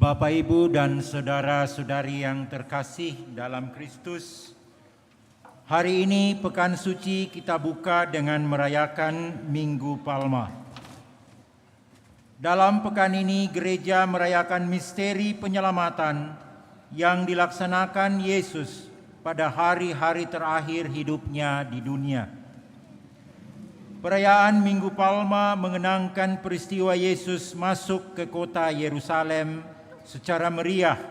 Bapak, Ibu, dan saudara-saudari yang terkasih dalam Kristus, hari ini Pekan Suci kita buka dengan merayakan Minggu Palma. Dalam pekan ini gereja merayakan misteri penyelamatan yang dilaksanakan Yesus pada hari-hari terakhir hidupnya di dunia. Perayaan Minggu Palma mengenangkan peristiwa Yesus masuk ke kota Yerusalem secara meriah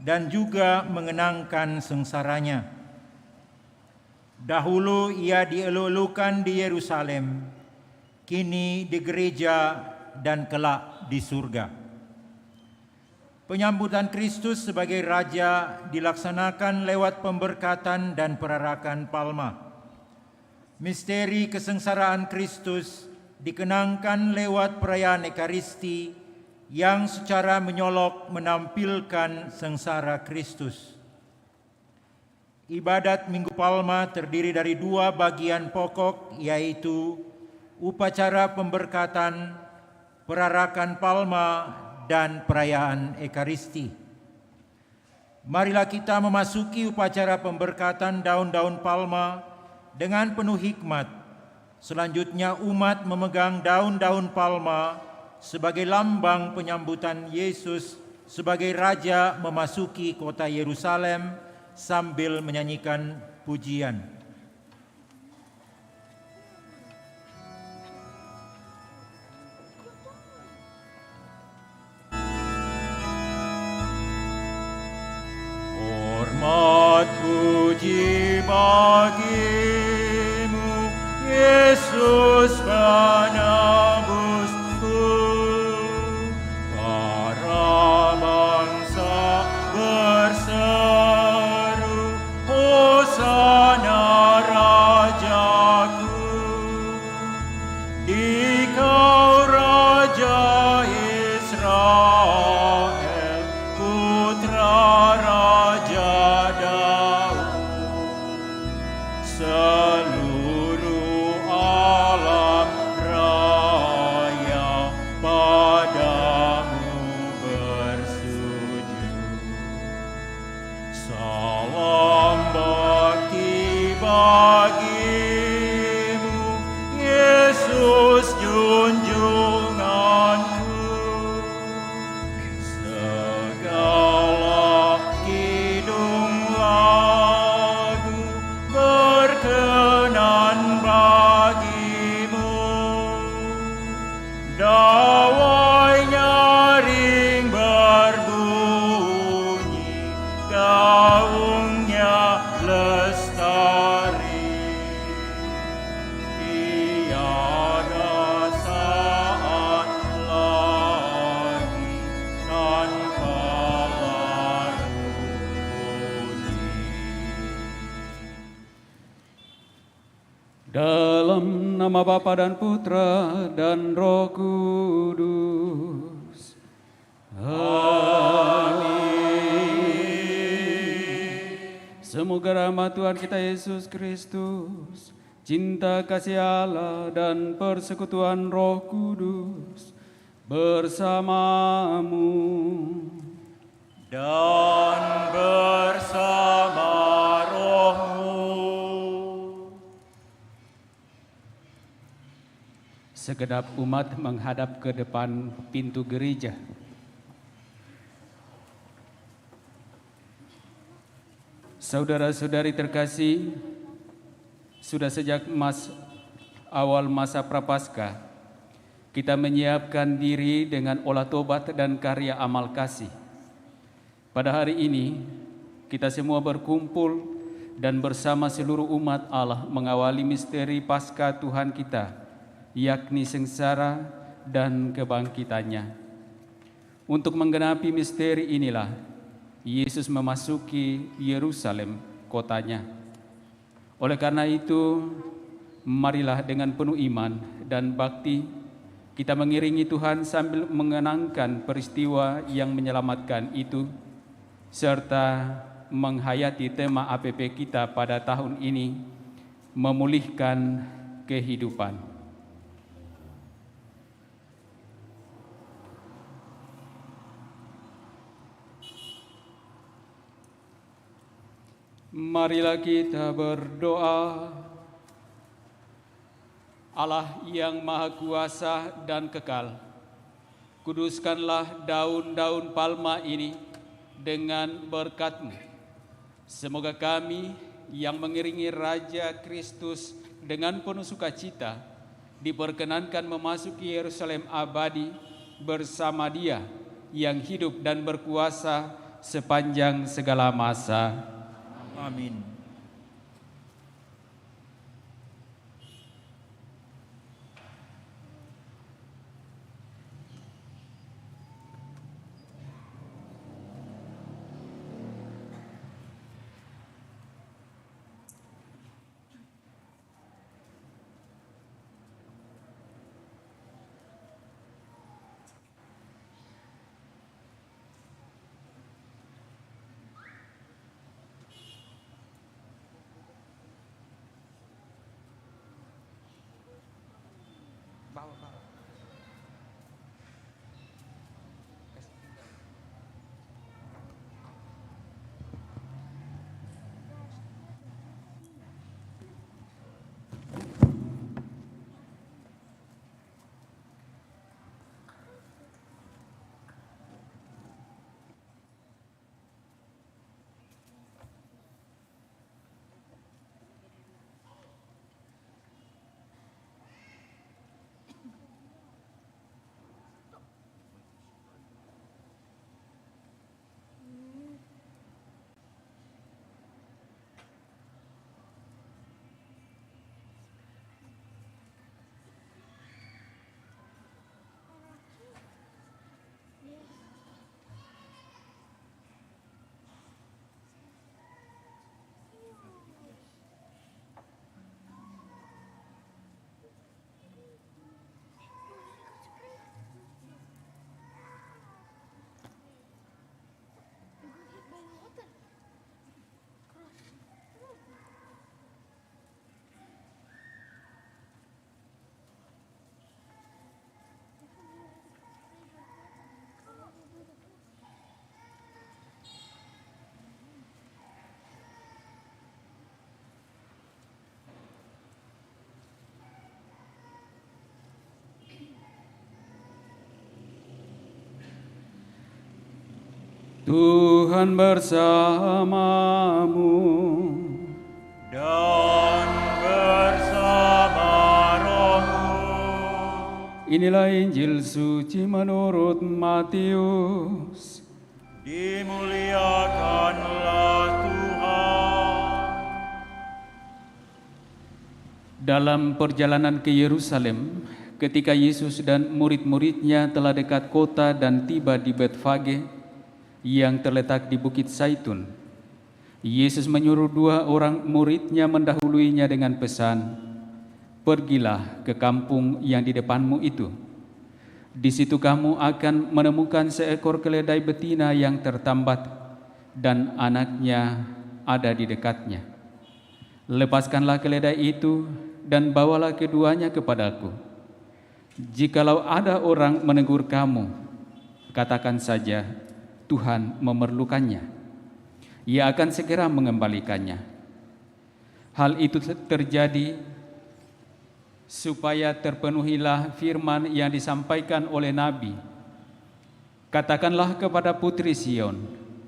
dan juga mengenangkan sengsaranya. Dahulu ia dieluk-elukan di Yerusalem, kini di gereja dan kelak di surga. Penyambutan Kristus sebagai Raja dilaksanakan lewat pemberkatan dan perarakan palma. Misteri kesengsaraan Kristus dikenangkan lewat perayaan Ekaristi yang secara menyolok menampilkan sengsara Kristus. Ibadat Minggu Palma terdiri dari dua bagian pokok, yaitu upacara pemberkatan, perarakan palma, dan perayaan Ekaristi. Marilah kita memasuki upacara pemberkatan daun-daun palma dengan penuh hikmat. Selanjutnya umat memegang daun-daun palma sebagai lambang penyambutan Yesus sebagai Raja memasuki kota Yerusalem sambil menyanyikan pujian. Hormat puji bagimu, Yesus penebusku. Para bangsa berseru, Hosana Rajaku. Dikau Raja Israel, Putra Raja Daud. Seluruh alam raya padamu bersujud. Salam bakti bagimu, Yesus junjunganku. Segala kidung lagu berkenan bagimu. Dawai nyaring berbunyi, gaungnya lestari. Tiada saat lagi tanpa lagu puji. Dalam nama Bapa dan Putra dan Roh Kudus. Amin. Semoga rahmat Tuhan kita Yesus Kristus, cinta kasih Allah dan persekutuan Roh Kudus bersamamu. Dan bersama rohmu. Segenap umat menghadap ke depan pintu gereja. Saudara-saudari terkasih, sudah sejak awal masa Prapaskah, kita menyiapkan diri dengan olah tobat dan karya amal kasih. Pada hari ini, kita semua berkumpul dan bersama seluruh umat Allah mengawali misteri Paskah Tuhan kita, yakni sengsara dan kebangkitannya. Untuk menggenapi misteri inilah, Yesus memasuki Yerusalem, kotanya. Oleh karena itu, marilah dengan penuh iman dan bakti, kita mengiringi Tuhan sambil mengenangkan peristiwa yang menyelamatkan itu, serta menghayati tema APP kita pada tahun ini, memulihkan kehidupan. Marilah kita berdoa. Allah yang Maha Kuasa dan Kekal, kuduskanlah daun-daun palma ini dengan berkat-Mu. Semoga kami yang mengiringi Raja Kristus dengan penuh sukacita diperkenankan memasuki Yerusalem abadi bersama Dia yang hidup dan berkuasa sepanjang segala masa. Amin. Tuhan bersamamu. Dan bersama rohmu. Inilah Injil suci menurut Matius. Dimuliakanlah Tuhan. Dalam perjalanan ke Yerusalem, ketika Yesus dan murid-muridnya telah dekat kota dan tiba di Betfage yang terletak di Bukit Zaitun, Yesus menyuruh 2 orang muridnya mendahuluinya dengan pesan, "Pergilah ke kampung yang di depanmu itu. Di situ kamu akan menemukan seekor keledai betina yang tertambat dan anaknya ada di dekatnya. Lepaskanlah keledai itu dan bawalah keduanya kepadaku. Jikalau ada orang menegur kamu, katakan saja, Tuhan memerlukannya. Ia akan segera mengembalikannya." Hal itu terjadi supaya terpenuhilah firman yang disampaikan oleh Nabi. "Katakanlah kepada putri Sion,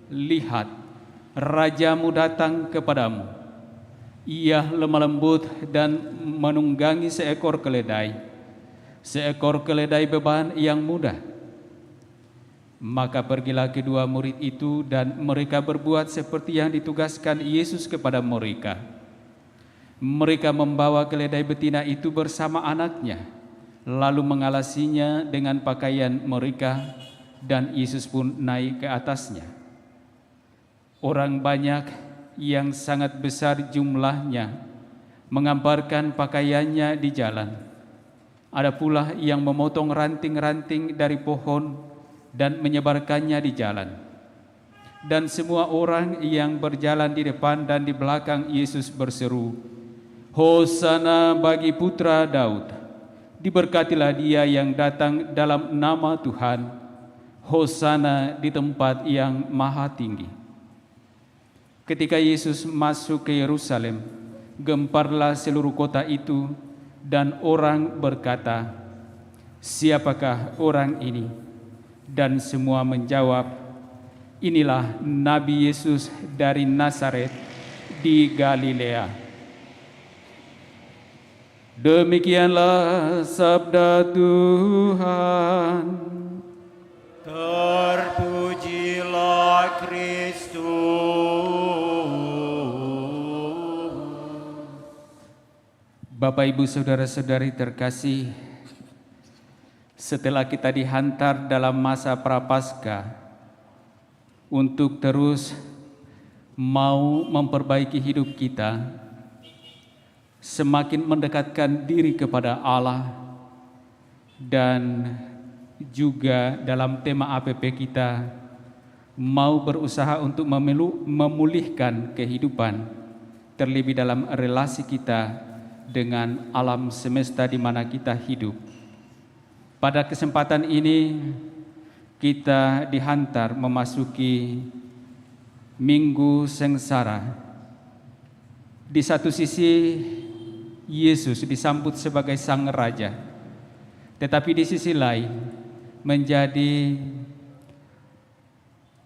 lihat, rajamu datang kepadamu. Ia lemah lembut dan menunggangi seekor keledai beban yang mudah." Maka pergilah kedua murid itu dan mereka berbuat seperti yang ditugaskan Yesus kepada mereka. Mereka membawa keledai betina itu bersama anaknya, lalu mengalasinya dengan pakaian mereka, dan Yesus pun naik ke atasnya. Orang banyak yang sangat besar jumlahnya mengamparkan pakaiannya di jalan. Ada pula yang memotong ranting-ranting dari pohon dan menyebarkannya di jalan. Dan semua orang yang berjalan di depan dan di belakang Yesus berseru, "Hosana bagi putra Daud, diberkatilah dia yang datang dalam nama Tuhan, Hosana di tempat yang maha tinggi." Ketika Yesus masuk ke Yerusalem, gemparlah seluruh kota itu dan orang berkata, "Siapakah orang ini?" Dan semua menjawab, "Inilah Nabi Yesus dari Nazaret di Galilea." Demikianlah sabda Tuhan. Terpujilah Kristus. Bapak, Ibu, Saudara-saudari terkasih, setelah kita dihantar dalam masa Prapaskah untuk terus mau memperbaiki hidup kita, semakin mendekatkan diri kepada Allah, dan juga dalam tema APP kita mau berusaha untuk memulihkan kehidupan, terlebih dalam relasi kita dengan alam semesta di mana kita hidup. Pada kesempatan ini kita dihantar memasuki Minggu Sengsara. Di satu sisi Yesus disambut sebagai Sang Raja, tetapi di sisi lain menjadi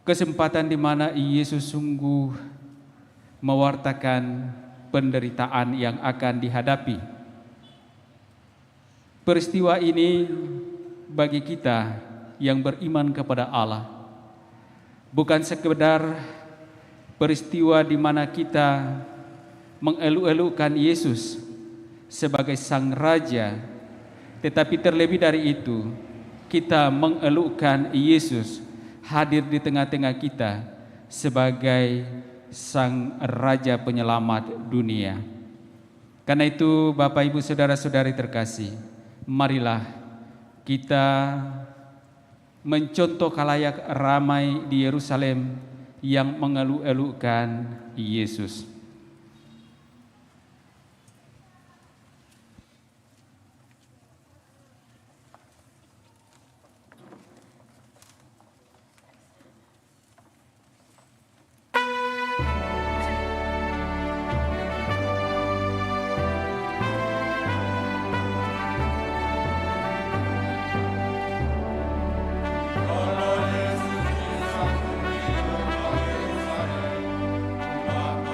kesempatan di mana Yesus sungguh mewartakan penderitaan yang akan dihadapi. Peristiwa ini bagi kita yang beriman kepada Allah bukan sekedar peristiwa di mana kita mengeluk-elukkan Yesus sebagai Sang Raja, tetapi terlebih dari itu kita mengelukkan Yesus hadir di tengah-tengah kita sebagai Sang Raja Penyelamat dunia. Karena itu Bapak, Ibu, Saudara-saudari terkasih, marilah kita mencontoh khalayak ramai di Yerusalem yang mengeluk-elukkan Yesus.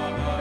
Bapa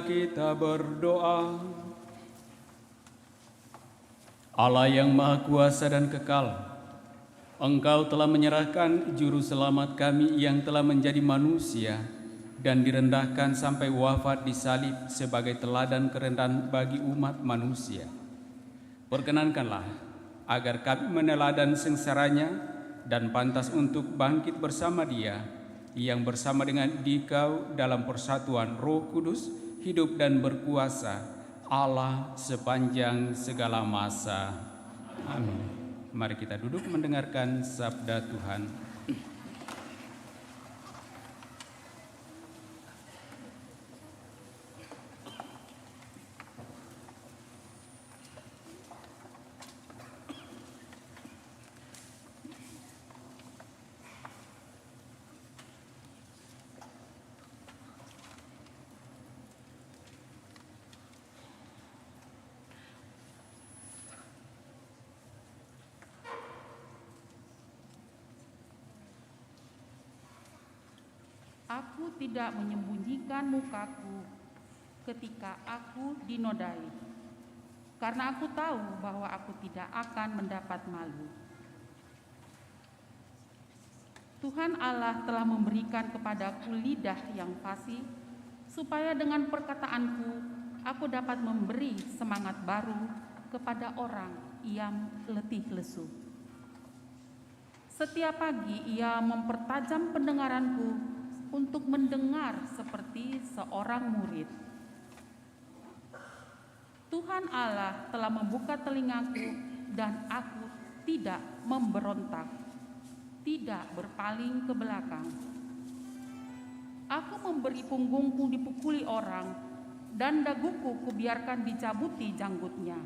Marilah kita berdoa. Allah yang Maha Kuasa dan Kekal, Engkau telah menyerahkan juru selamat kami yang telah menjadi manusia dan direndahkan sampai wafat di salib sebagai teladan kerendahan bagi umat manusia. Perkenankanlah agar kami meneladan sengsaranya dan pantas untuk bangkit bersama Dia yang bersama dengan Dikau dalam persatuan Roh Kudus, hidup dan berkuasa, Allah sepanjang segala masa. Amin. Mari kita duduk mendengarkan sabda Tuhan. Aku tidak menyembunyikan mukaku ketika aku dinodai, karena aku tahu bahwa aku tidak akan mendapat malu. Tuhan Allah telah memberikan kepadaku lidah yang fasih, supaya dengan perkataanku aku dapat memberi semangat baru kepada orang yang letih lesu. Setiap pagi ia mempertajam pendengaranku untuk mendengar seperti seorang murid. Tuhan Allah telah membuka telingaku dan aku tidak memberontak, tidak berpaling ke belakang. Aku memberi punggungku dipukuli orang dan daguku kubiarkan dicabuti janggutnya.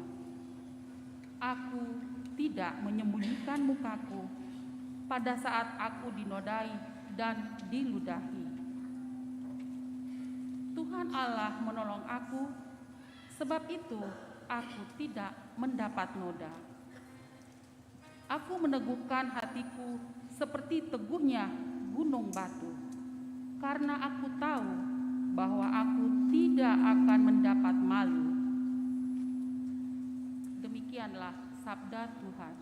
Aku tidak menyembunyikan mukaku pada saat aku dinodai dan diludahi. Tuhan Allah menolong aku, sebab itu aku tidak mendapat noda. Aku meneguhkan hatiku seperti teguhnya gunung batu, karena aku tahu bahwa aku tidak akan mendapat malu. Demikianlah sabda Tuhan.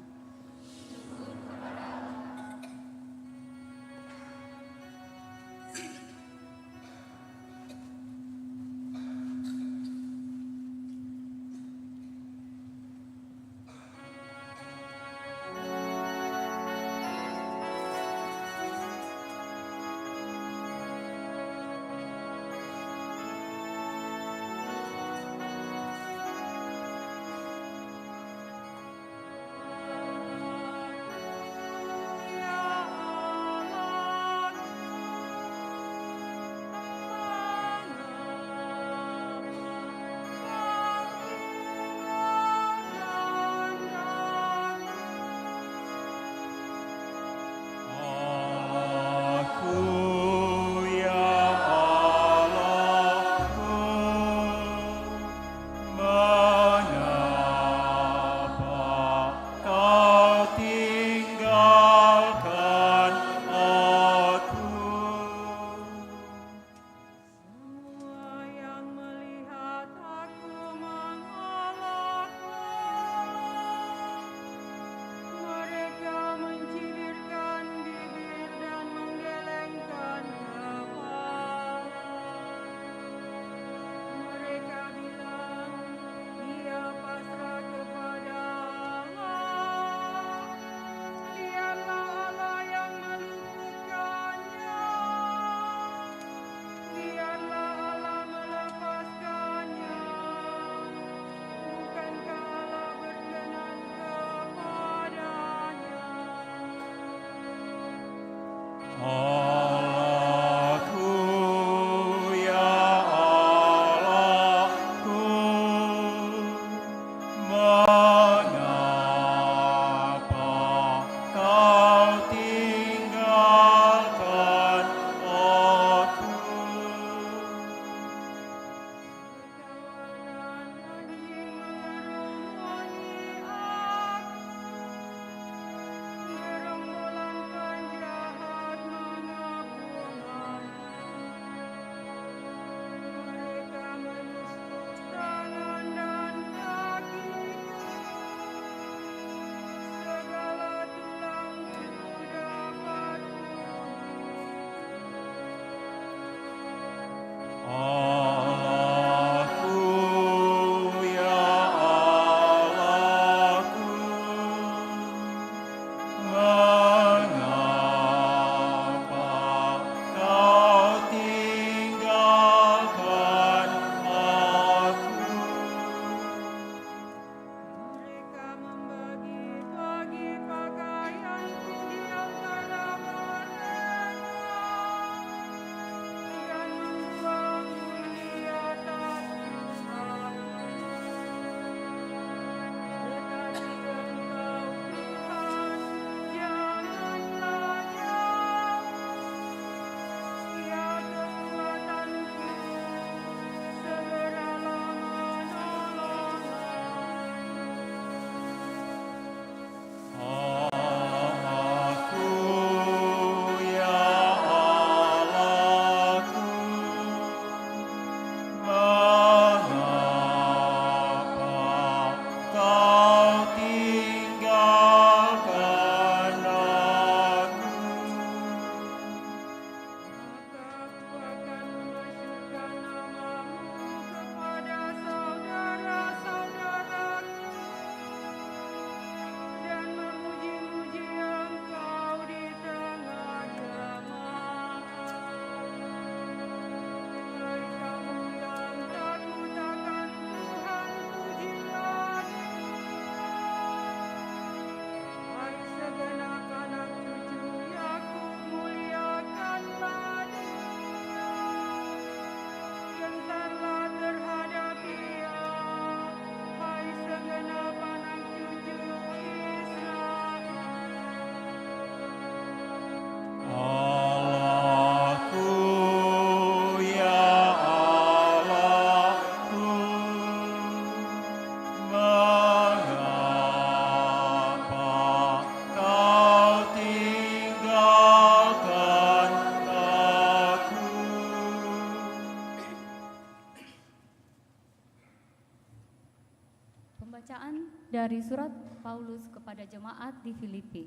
Surat Paulus kepada jemaat di Filipi.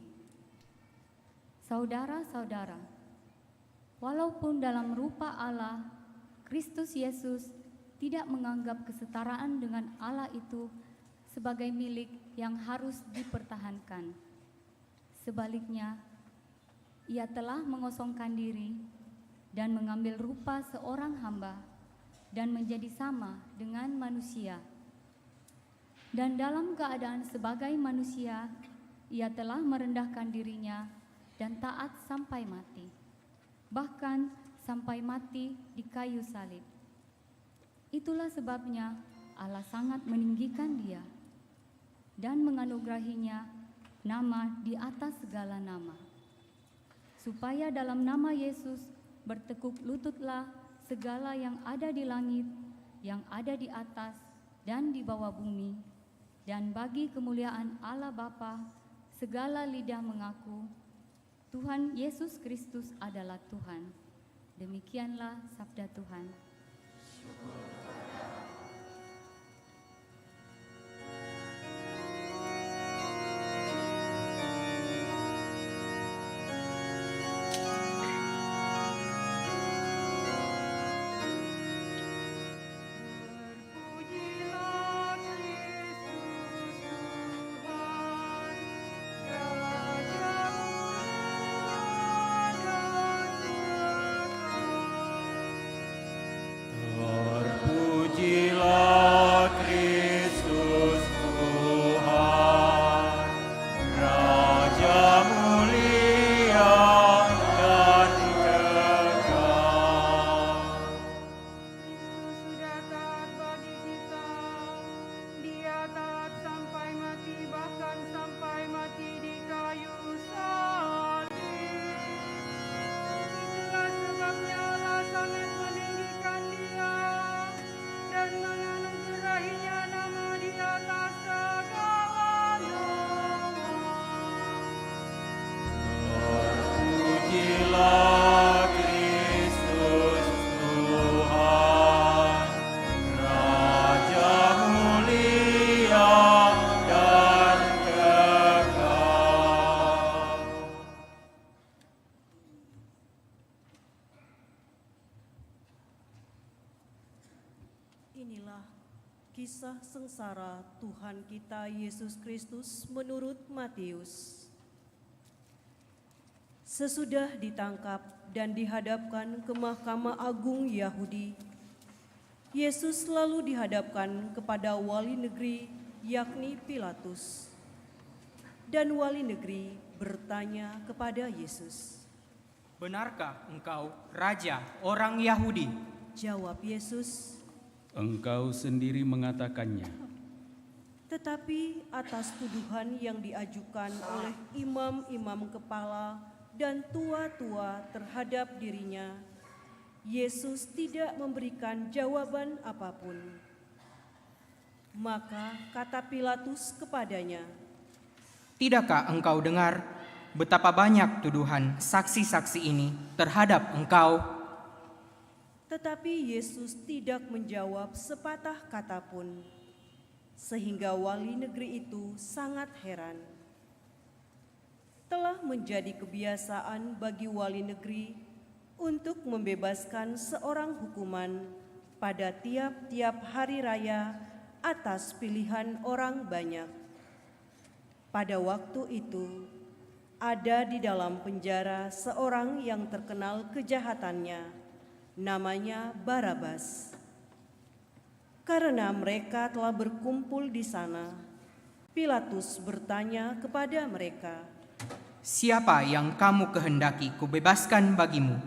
Saudara-saudara, walaupun dalam rupa Allah, Kristus Yesus tidak menganggap kesetaraan dengan Allah itu sebagai milik yang harus dipertahankan. Sebaliknya, Ia telah mengosongkan diri dan mengambil rupa seorang hamba dan menjadi sama dengan manusia. Dan dalam keadaan sebagai manusia, Ia telah merendahkan dirinya dan taat sampai mati, bahkan sampai mati di kayu salib. Itulah sebabnya Allah sangat meninggikan Dia dan menganugerahinya nama di atas segala nama, supaya dalam nama Yesus bertekuk lututlah segala yang ada di langit, yang ada di atas dan di bawah bumi, dan bagi kemuliaan Allah Bapa, segala lidah mengaku, Tuhan Yesus Kristus adalah Tuhan. Demikianlah sabda Tuhan. Inilah kisah sengsara Tuhan kita Yesus Kristus menurut Matius. Sesudah ditangkap dan dihadapkan ke Mahkamah Agung Yahudi, Yesus lalu dihadapkan kepada wali negeri, yakni Pilatus. Dan wali negeri bertanya kepada Yesus, "Benarkah engkau raja orang Yahudi?" Jawab Yesus, Engkau sendiri mengatakannya. tetapi atas tuduhan yang diajukan oleh imam-imam kepala dan tua-tua terhadap dirinya, Yesus tidak memberikan jawaban apapun. Maka kata Pilatus kepadanya, Tidakkah engkau dengar betapa banyak tuduhan saksi-saksi ini terhadap engkau? tetapi Yesus tidak menjawab sepatah kata pun, sehingga wali negeri itu sangat heran. Telah menjadi kebiasaan bagi wali negeri untuk membebaskan seorang hukuman pada tiap-tiap hari raya atas pilihan orang banyak. Pada waktu itu, ada di dalam penjara seorang yang terkenal kejahatannya, namanya Barabas. Karena mereka telah berkumpul di sana, Pilatus bertanya kepada mereka, Siapa yang kamu kehendaki kubebaskan bagimu?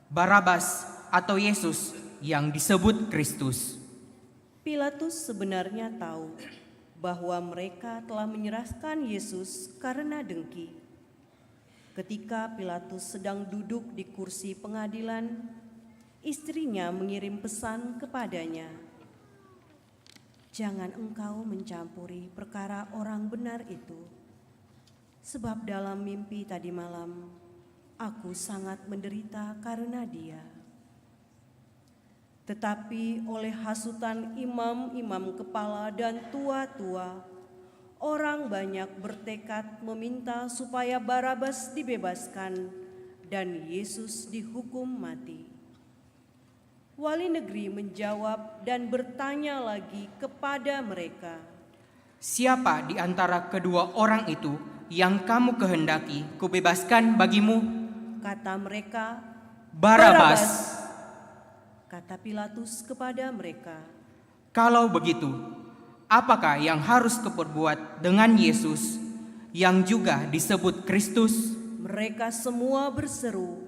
Barabas atau Yesus yang disebut Kristus? Pilatus sebenarnya tahu bahwa mereka telah menyerahkan Yesus karena dengki. Ketika Pilatus sedang duduk di kursi pengadilan, istrinya mengirim pesan kepadanya, "Jangan engkau mencampuri perkara orang benar itu, sebab dalam mimpi tadi malam aku sangat menderita karena dia." Tetapi oleh hasutan imam-imam kepala dan tua-tua, orang banyak bertekad meminta supaya Barabas dibebaskan dan Yesus dihukum mati. Wali negeri menjawab dan bertanya lagi kepada mereka, "Siapa di antara kedua orang itu yang kamu kehendaki kubebaskan bagimu?" Kata mereka, "Barabas." Kata Pilatus kepada mereka, "Kalau begitu, apakah yang harus kuperbuat dengan Yesus yang juga disebut Kristus?" Mereka semua berseru,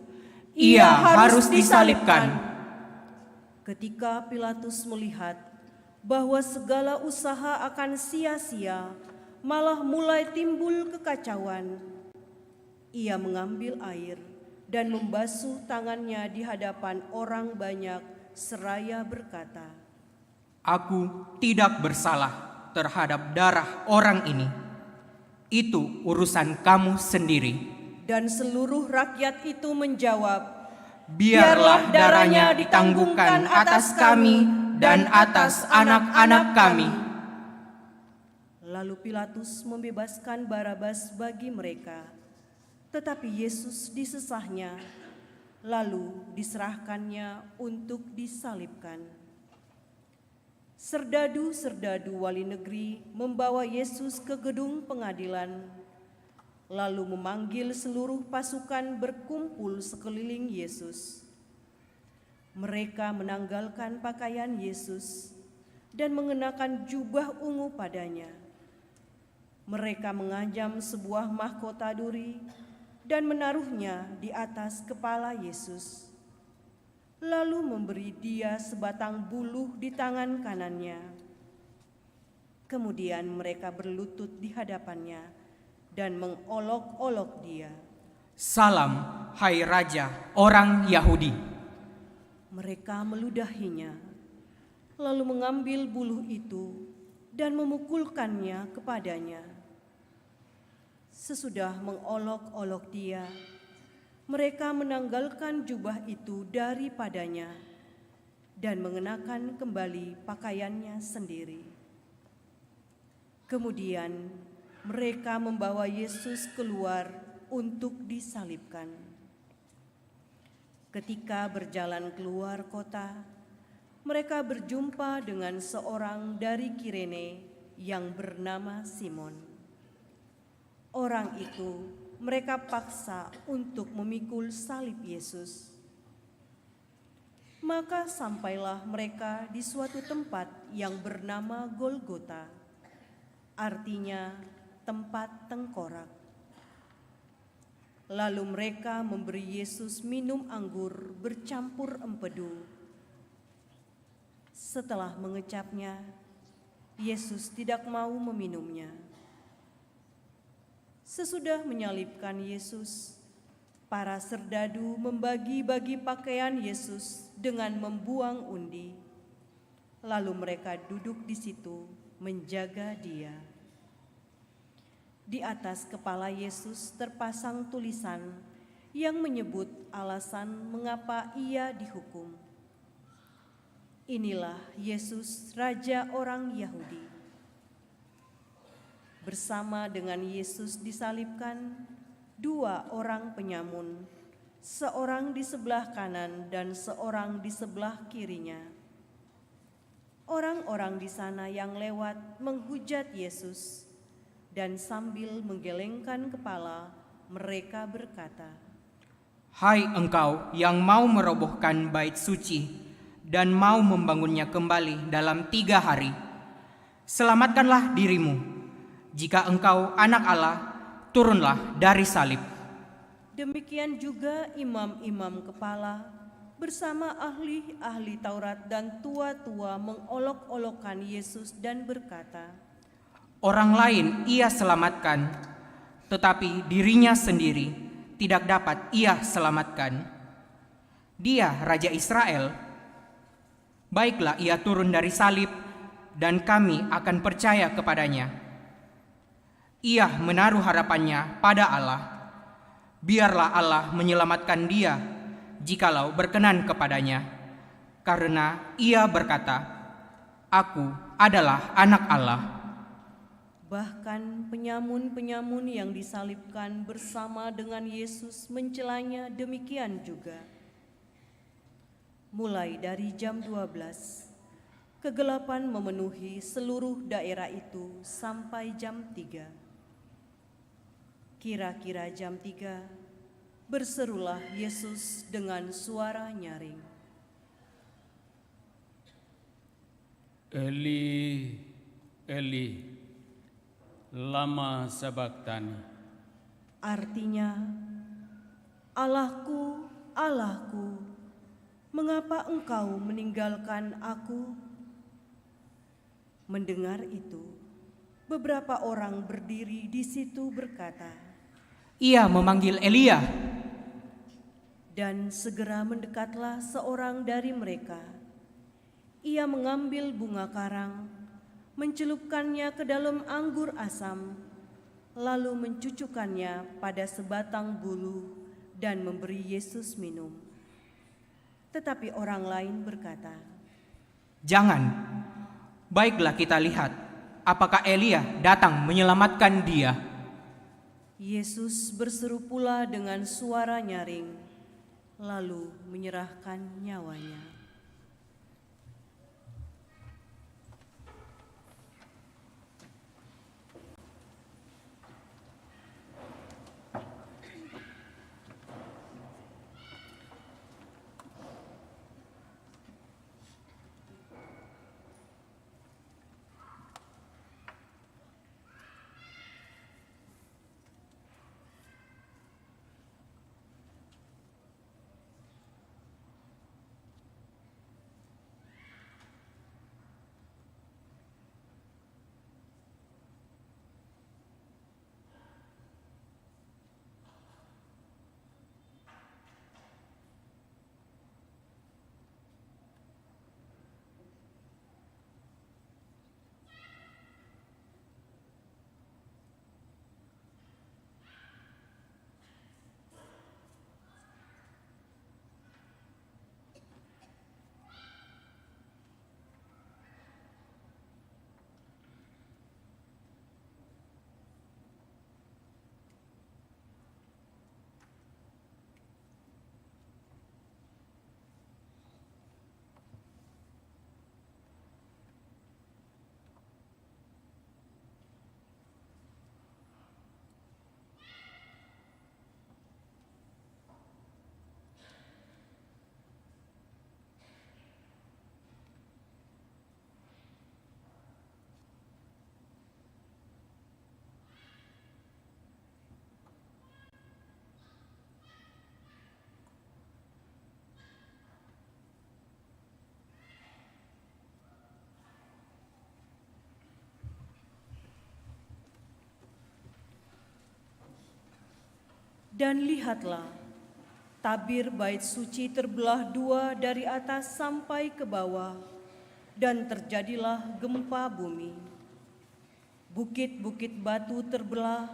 "Ia harus disalibkan." Ketika Pilatus melihat bahwa segala usaha akan sia-sia, malah mulai timbul kekacauan, ia mengambil air dan membasuh tangannya di hadapan orang banyak seraya berkata, "Aku tidak bersalah terhadap darah orang ini. Itu urusan kamu sendiri." Dan seluruh rakyat itu menjawab, "Biarlah darahnya ditanggungkan atas kami dan atas anak-anak kami." Lalu Pilatus membebaskan Barabas bagi mereka, tetapi Yesus disesahnya, lalu diserahkannya untuk disalibkan. Serdadu-serdadu wali negeri membawa Yesus ke gedung pengadilan, lalu memanggil seluruh pasukan berkumpul sekeliling Yesus. Mereka menanggalkan pakaian Yesus dan mengenakan jubah ungu padanya. Mereka mengancam sebuah mahkota duri dan menaruhnya di atas kepala Yesus, lalu memberi dia sebatang buluh di tangan kanannya. Kemudian mereka berlutut di hadapannya dan mengolok-olok dia. "Salam, hai Raja orang Yahudi." Mereka meludahinya, lalu mengambil buluh itu dan memukulkannya kepadanya. Sesudah mengolok-olok dia, mereka menanggalkan jubah itu daripadanya dan mengenakan kembali pakaiannya sendiri. Kemudian mereka membawa Yesus keluar untuk disalibkan. Ketika berjalan keluar kota, mereka berjumpa dengan seorang dari Kirene yang bernama Simon. Orang itu mereka paksa untuk memikul salib Yesus. Maka sampailah mereka di suatu tempat yang bernama Golgota, artinya tempat tengkorak. Lalu mereka memberi Yesus minum anggur bercampur empedu. Setelah mengecapnya, Yesus tidak mau meminumnya. Sesudah menyalibkan Yesus, para serdadu membagi-bagi pakaian Yesus dengan membuang undi. Lalu mereka duduk di situ menjaga dia. Di atas kepala Yesus terpasang tulisan yang menyebut alasan mengapa ia dihukum. Inilah Yesus, Raja orang Yahudi. Bersama dengan Yesus disalibkan dua orang penyamun, seorang di sebelah kanan dan seorang di sebelah kirinya. Orang-orang di sana yang lewat menghujat Yesus, dan sambil menggelengkan kepala, mereka berkata, "Hai engkau yang mau merobohkan bait suci dan mau membangunnya kembali dalam 3 hari, selamatkanlah dirimu. Jika engkau anak Allah, turunlah dari salib." Demikian juga imam-imam kepala bersama ahli-ahli Taurat dan tua-tua mengolok-olokkan Yesus dan berkata, "Orang lain ia selamatkan, tetapi dirinya sendiri tidak dapat ia selamatkan. Dia Raja Israel. Baiklah ia turun dari salib dan kami akan percaya kepadanya. Ia menaruh harapannya pada Allah. Biarlah Allah menyelamatkan dia jikalau berkenan kepadanya, karena ia berkata, 'Aku adalah anak Allah.'" Bahkan penyamun-penyamun yang disalibkan bersama dengan Yesus mencelanya demikian juga. Mulai dari jam 12, kegelapan memenuhi seluruh daerah itu sampai jam 3. Kira-kira jam 3, berserulah Yesus dengan suara nyaring. Eli, Eli, lama sabachthani. Artinya, Allahku, Allahku, mengapa engkau meninggalkan aku? Mendengar itu, beberapa orang berdiri di situ berkata, Ia memanggil Elia. dan segera mendekatlah seorang dari mereka. Ia mengambil bunga karang, mencelupkannya ke dalam anggur asam, lalu mencucukkannya pada sebatang bulu dan memberi Yesus minum. Tetapi orang lain berkata, Jangan, baiklah kita lihat apakah Elia datang menyelamatkan dia. Yesus berseru pula dengan suara nyaring, lalu menyerahkan nyawanya. Dan lihatlah, tabir bait suci terbelah dua dari atas sampai ke bawah, dan terjadilah gempa bumi. Bukit-bukit batu terbelah,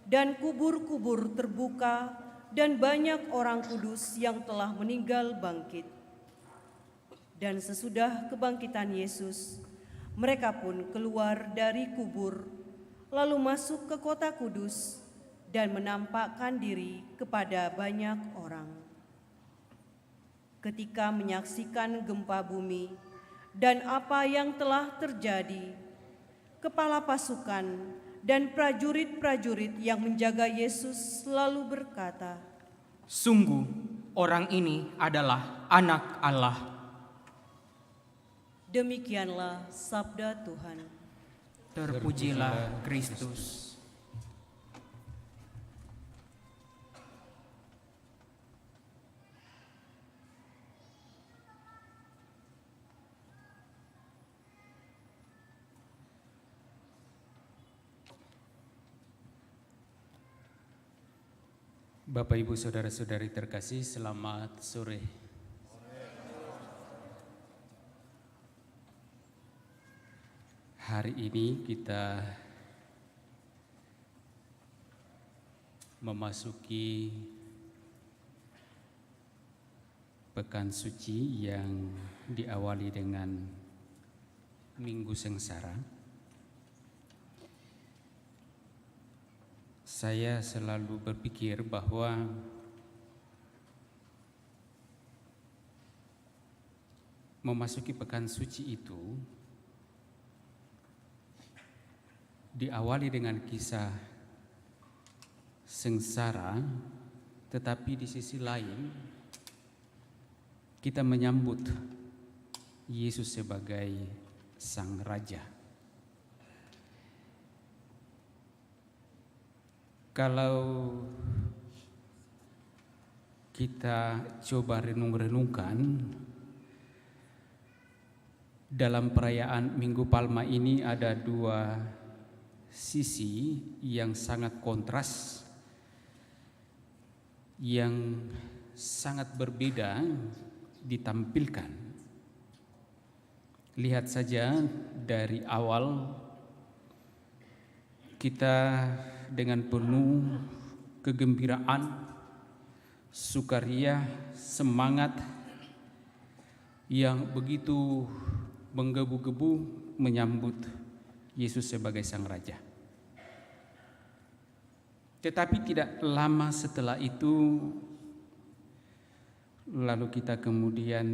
dan kubur-kubur terbuka, dan banyak orang kudus yang telah meninggal bangkit. Dan sesudah kebangkitan Yesus, mereka pun keluar dari kubur, lalu masuk ke kota kudus, dan menampakkan diri kepada banyak orang. Ketika menyaksikan gempa bumi dan apa yang telah terjadi, kepala pasukan dan prajurit-prajurit yang menjaga Yesus selalu berkata, Sungguh, orang ini adalah Anak Allah. Demikianlah sabda Tuhan. Terpujilah Kristus. Bapak, Ibu, Saudara-saudari terkasih, selamat sore. Hari ini kita memasuki Pekan Suci yang diawali dengan Minggu Sengsara. Saya selalu berpikir bahwa memasuki pekan suci itu diawali dengan kisah sengsara, tetapi di sisi lain kita menyambut Yesus sebagai Sang Raja. Kalau kita coba renung-renungkan, dalam perayaan Minggu Palma ini ada dua sisi yang sangat kontras, yang sangat berbeda ditampilkan. Lihat saja dari awal kita dengan penuh kegembiraan, sukaria, semangat yang begitu menggebu-gebu menyambut Yesus sebagai Sang Raja. Tetapi tidak lama setelah itu, lalu kita kemudian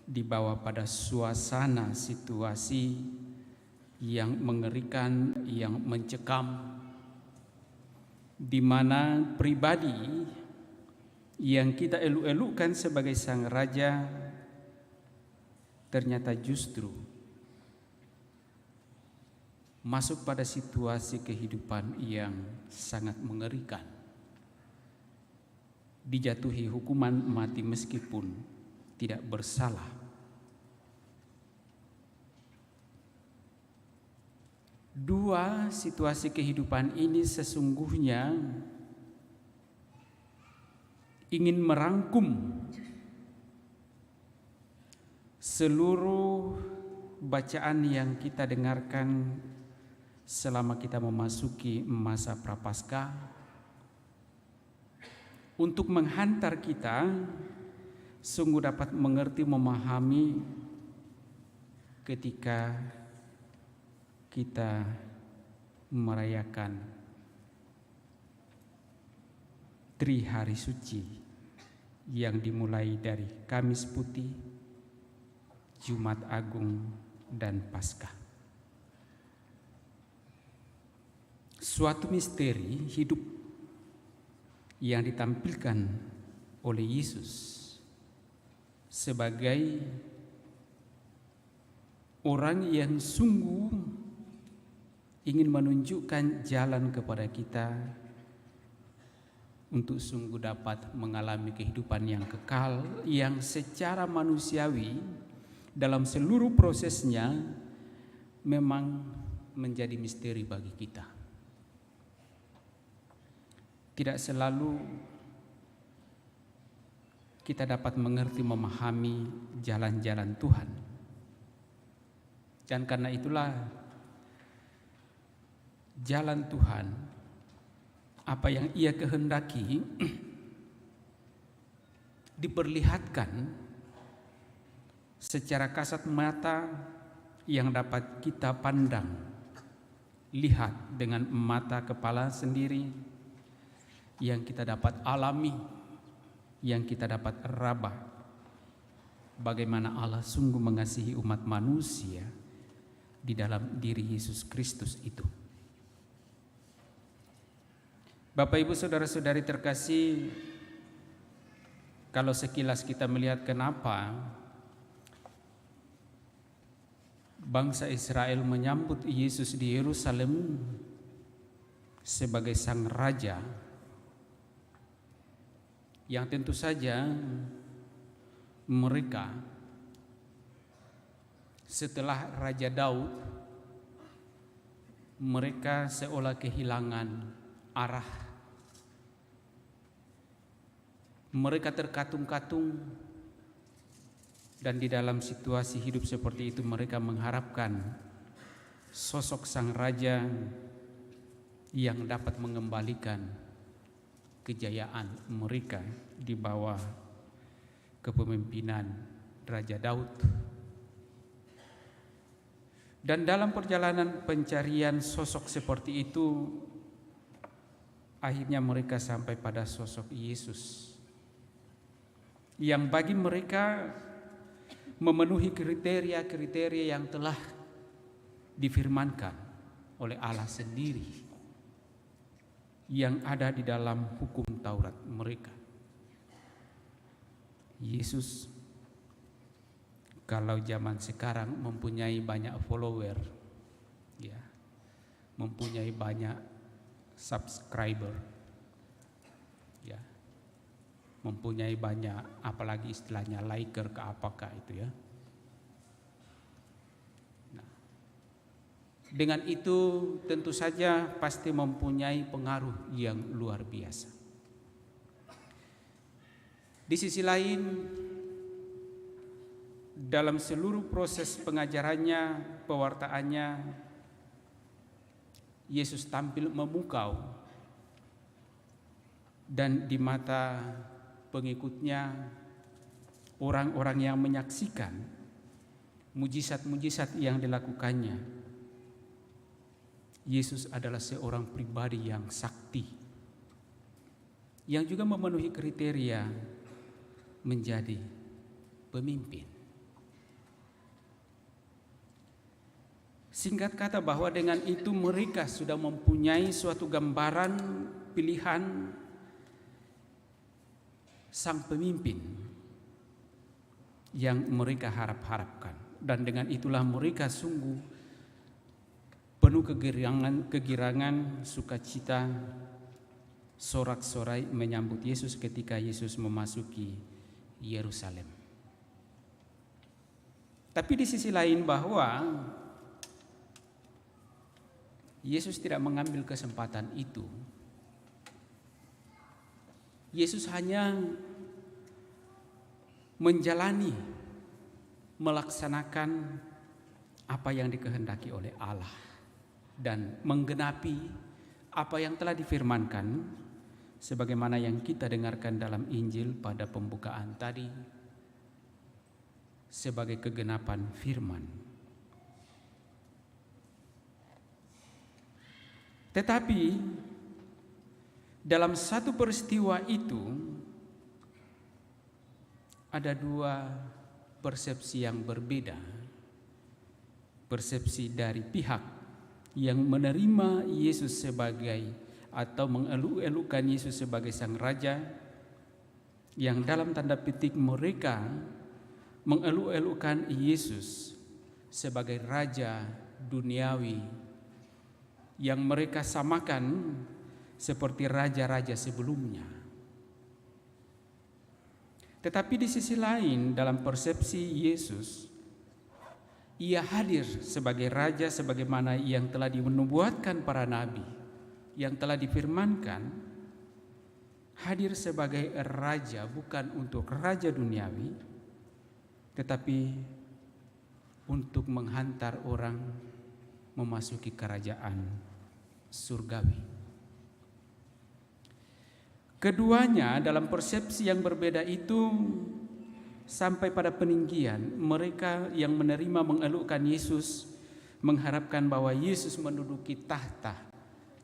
dibawa pada suasana situasi yang mengerikan, yang mencekam, di mana pribadi yang kita elu-elukan sebagai Sang Raja ternyata justru masuk pada situasi kehidupan yang sangat mengerikan, dijatuhi hukuman mati meskipun tidak bersalah. Dua situasi kehidupan ini sesungguhnya ingin merangkum seluruh bacaan yang kita dengarkan selama kita memasuki masa Prapaskah, untuk menghantar kita sungguh dapat mengerti, memahami ketika kita merayakan Trihari Suci yang dimulai dari Kamis Putih, Jumat Agung, dan Paskah. Suatu misteri hidup yang ditampilkan oleh Yesus sebagai orang yang sungguh ingin menunjukkan jalan kepada kita untuk sungguh dapat mengalami kehidupan yang kekal, yang secara manusiawi dalam seluruh prosesnya memang menjadi misteri bagi kita. Tidak selalu kita dapat mengerti, memahami jalan-jalan Tuhan. Dan karena itulah jalan Tuhan, apa yang Ia kehendaki diperlihatkan secara kasat mata yang dapat kita pandang, lihat dengan mata kepala sendiri, yang kita dapat alami, yang kita dapat raba, bagaimana Allah sungguh mengasihi umat manusia di dalam diri Yesus Kristus itu. Bapak Ibu saudara-saudari terkasih, kalau sekilas kita melihat kenapa bangsa Israel menyambut Yesus di Yerusalem sebagai Sang Raja, yang tentu saja mereka setelah Raja Daud, mereka seolah kehilangan arah. Mereka terkatung-katung, dan di dalam situasi hidup seperti itu mereka mengharapkan sosok Sang Raja yang dapat mengembalikan kejayaan mereka di bawah kepemimpinan Raja Daud. Dan dalam perjalanan pencarian sosok seperti itu, akhirnya mereka sampai pada sosok Yesus yang bagi mereka memenuhi kriteria-kriteria yang telah difirmankan oleh Allah sendiri yang ada di dalam hukum Taurat mereka. Yesus kalau zaman sekarang mempunyai banyak follower, ya, mempunyai banyak subscriber, ya, mempunyai banyak, apalagi istilahnya liker ke apakah itu ya. Nah, dengan itu tentu saja pasti mempunyai pengaruh yang luar biasa. Di sisi lain, dalam seluruh proses pengajarannya, pewartaannya, Yesus tampil memukau, dan di mata pengikutnya, orang-orang yang menyaksikan mujizat-mujizat yang dilakukannya, Yesus adalah seorang pribadi yang sakti, yang juga memenuhi kriteria menjadi pemimpin. Singkat kata bahwa dengan itu mereka sudah mempunyai suatu gambaran pilihan sang pemimpin yang mereka harap-harapkan. Dan dengan itulah mereka sungguh penuh kegirangan, sukacita, sorak-sorai menyambut Yesus ketika Yesus memasuki Yerusalem. Tapi di sisi lain bahwa Yesus tidak mengambil kesempatan itu. Yesus hanya menjalani, melaksanakan apa yang dikehendaki oleh Allah dan menggenapi apa yang telah difirmankan sebagaimana yang kita dengarkan dalam Injil pada pembukaan tadi sebagai kegenapan firman. Tetapi dalam satu peristiwa itu ada dua persepsi yang berbeda. Persepsi dari pihak yang menerima Yesus sebagai atau mengeluk-elukkan Yesus sebagai sang raja, yang dalam tanda petik mereka mengeluk-elukkan Yesus sebagai raja duniawi yang mereka samakan seperti raja-raja sebelumnya. Tetapi di sisi lain dalam persepsi Yesus, ia hadir sebagai raja sebagaimana yang telah dinubuatkan para nabi, yang telah difirmankan, hadir sebagai raja bukan untuk raja duniawi, tetapi untuk menghantar orang memasuki kerajaan surgawi. Keduanya dalam persepsi yang berbeda itu sampai pada peninggian mereka yang menerima mengelukkan Yesus mengharapkan bahwa Yesus menduduki tahta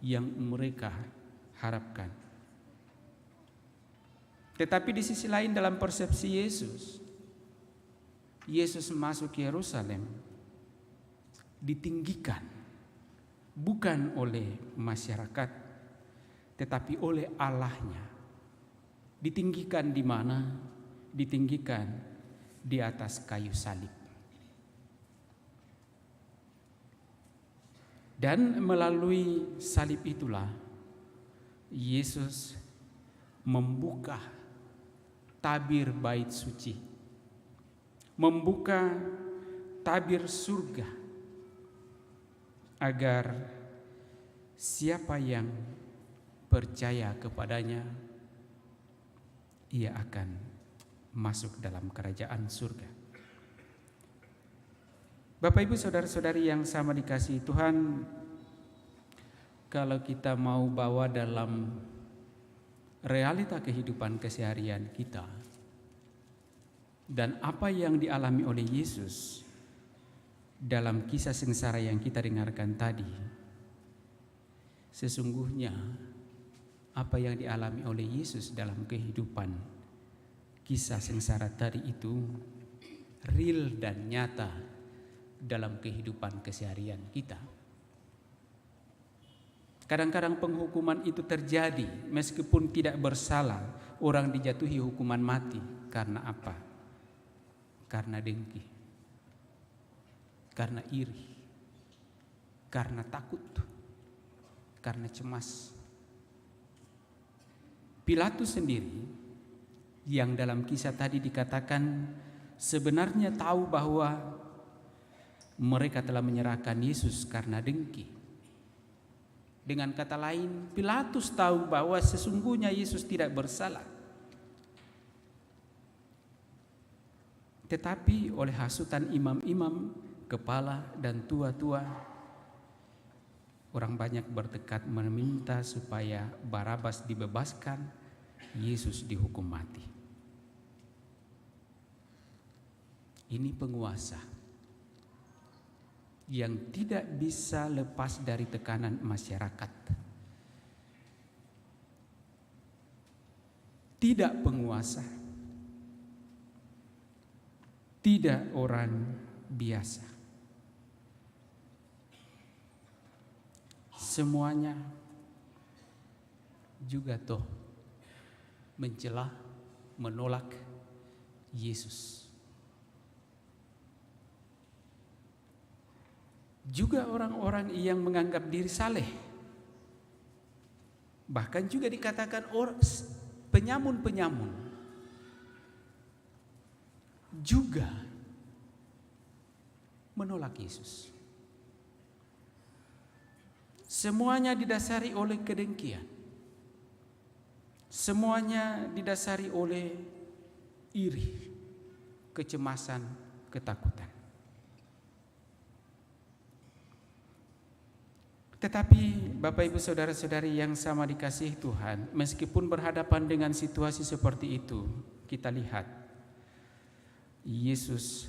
yang mereka harapkan. Tetapi di sisi lain dalam persepsi Yesus masuk ke Yerusalem ditinggikan bukan oleh masyarakat tetapi oleh Allahnya. Ditinggikan di mana? Ditinggikan di atas kayu salib. Dan melalui salib itulah Yesus membuka tabir bait suci, membuka tabir surga, agar siapa yang percaya kepadanya, ia akan masuk dalam kerajaan surga. Bapak Ibu saudara-saudari yang sama dikasihi Tuhan, kalau kita mau bawa dalam realita kehidupan keseharian kita dan apa yang dialami oleh Yesus dalam kisah sengsara yang kita dengarkan tadi, sesungguhnya apa yang dialami oleh Yesus dalam kehidupan kisah sengsara tadi itu real dan nyata dalam kehidupan keseharian kita. Kadang-kadang penghukuman itu terjadi meskipun tidak bersalah, orang dijatuhi hukuman mati. Karena apa? Karena dengki, karena iri, karena takut, karena cemas. Pilatus sendiri yang dalam kisah tadi dikatakan sebenarnya tahu bahwa mereka telah menyerahkan Yesus karena dengki. Dengan kata lain, Pilatus tahu bahwa sesungguhnya Yesus tidak bersalah. Tetapi oleh hasutan imam-imam, kepala dan tua-tua, orang banyak bertekad meminta supaya Barabas dibebaskan, Yesus dihukum mati. Ini penguasa yang tidak bisa lepas dari tekanan masyarakat. Tidak penguasa, tidak orang biasa. Semuanya juga toh mencela, menolak Yesus. Juga orang-orang yang menganggap diri saleh. Bahkan juga dikatakan penyamun-penyamun. Juga menolak Yesus. Semuanya didasari oleh kedengkian. Semuanya didasari oleh iri, kecemasan, ketakutan. Tetapi Bapak Ibu Saudara-saudari yang sama dikasihi Tuhan, meskipun berhadapan dengan situasi seperti itu, kita lihat Yesus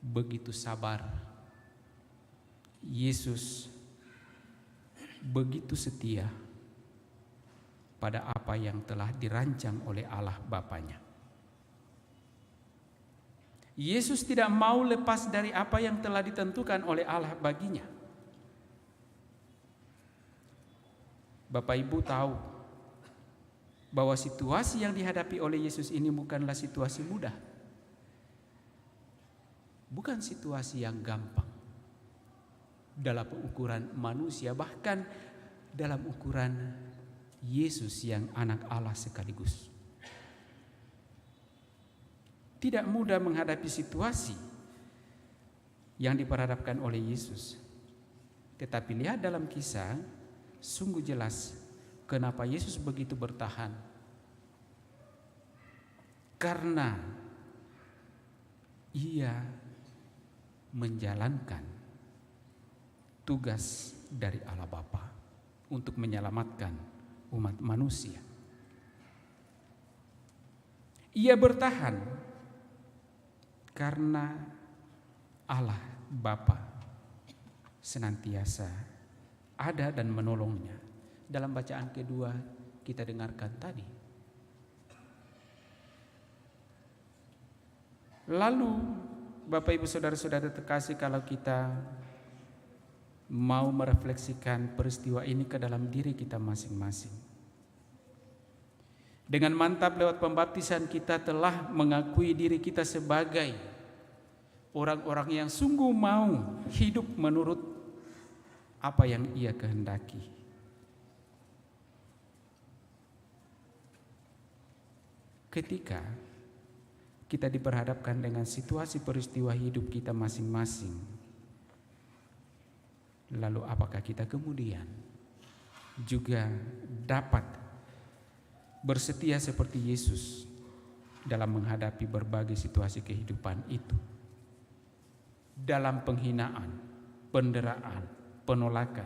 begitu sabar. Yesus begitu setia pada apa yang telah dirancang oleh Allah Bapanya. Yesus tidak mau lepas dari apa yang telah ditentukan oleh Allah baginya. Bapak Ibu tahu bahwa situasi yang dihadapi oleh Yesus ini bukanlah situasi mudah. Bukan situasi yang gampang dalam ukuran manusia, bahkan dalam ukuran Yesus yang anak Allah sekaligus. Tidak mudah menghadapi situasi yang diperhadapkan oleh Yesus. Tetapi lihat dalam kisah, sungguh jelas kenapa Yesus begitu bertahan. Karena Ia menjalankan tugas dari Allah Bapa untuk menyelamatkan umat manusia. Ia bertahan karena Allah Bapa senantiasa ada dan menolongnya. Dalam bacaan kedua kita dengarkan tadi. Lalu Bapak Ibu Saudara-saudara terkasih, kalau kita mau merefleksikan peristiwa ini ke dalam diri kita masing-masing. Dengan mantap lewat pembaptisan kita telah mengakui diri kita sebagai orang-orang yang sungguh mau hidup menurut apa yang Ia kehendaki. Ketika kita diperhadapkan dengan situasi peristiwa hidup kita masing-masing, lalu apakah kita kemudian juga dapat bersetia seperti Yesus dalam menghadapi berbagai situasi kehidupan itu? Dalam penghinaan, penderaan, penolakan,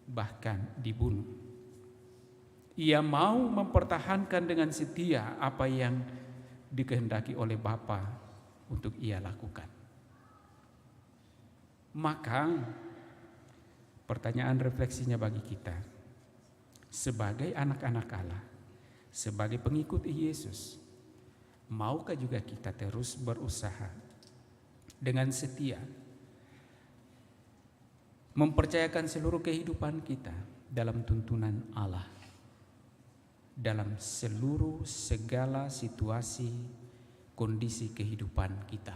bahkan dibunuh. Ia mau mempertahankan dengan setia apa yang dikehendaki oleh Bapa untuk Ia lakukan. Maka pertanyaan refleksinya bagi kita, sebagai anak-anak Allah, sebagai pengikut Yesus, maukah juga kita terus berusaha dengan setia mempercayakan seluruh kehidupan kita dalam tuntunan Allah, dalam seluruh segala situasi kondisi kehidupan kita,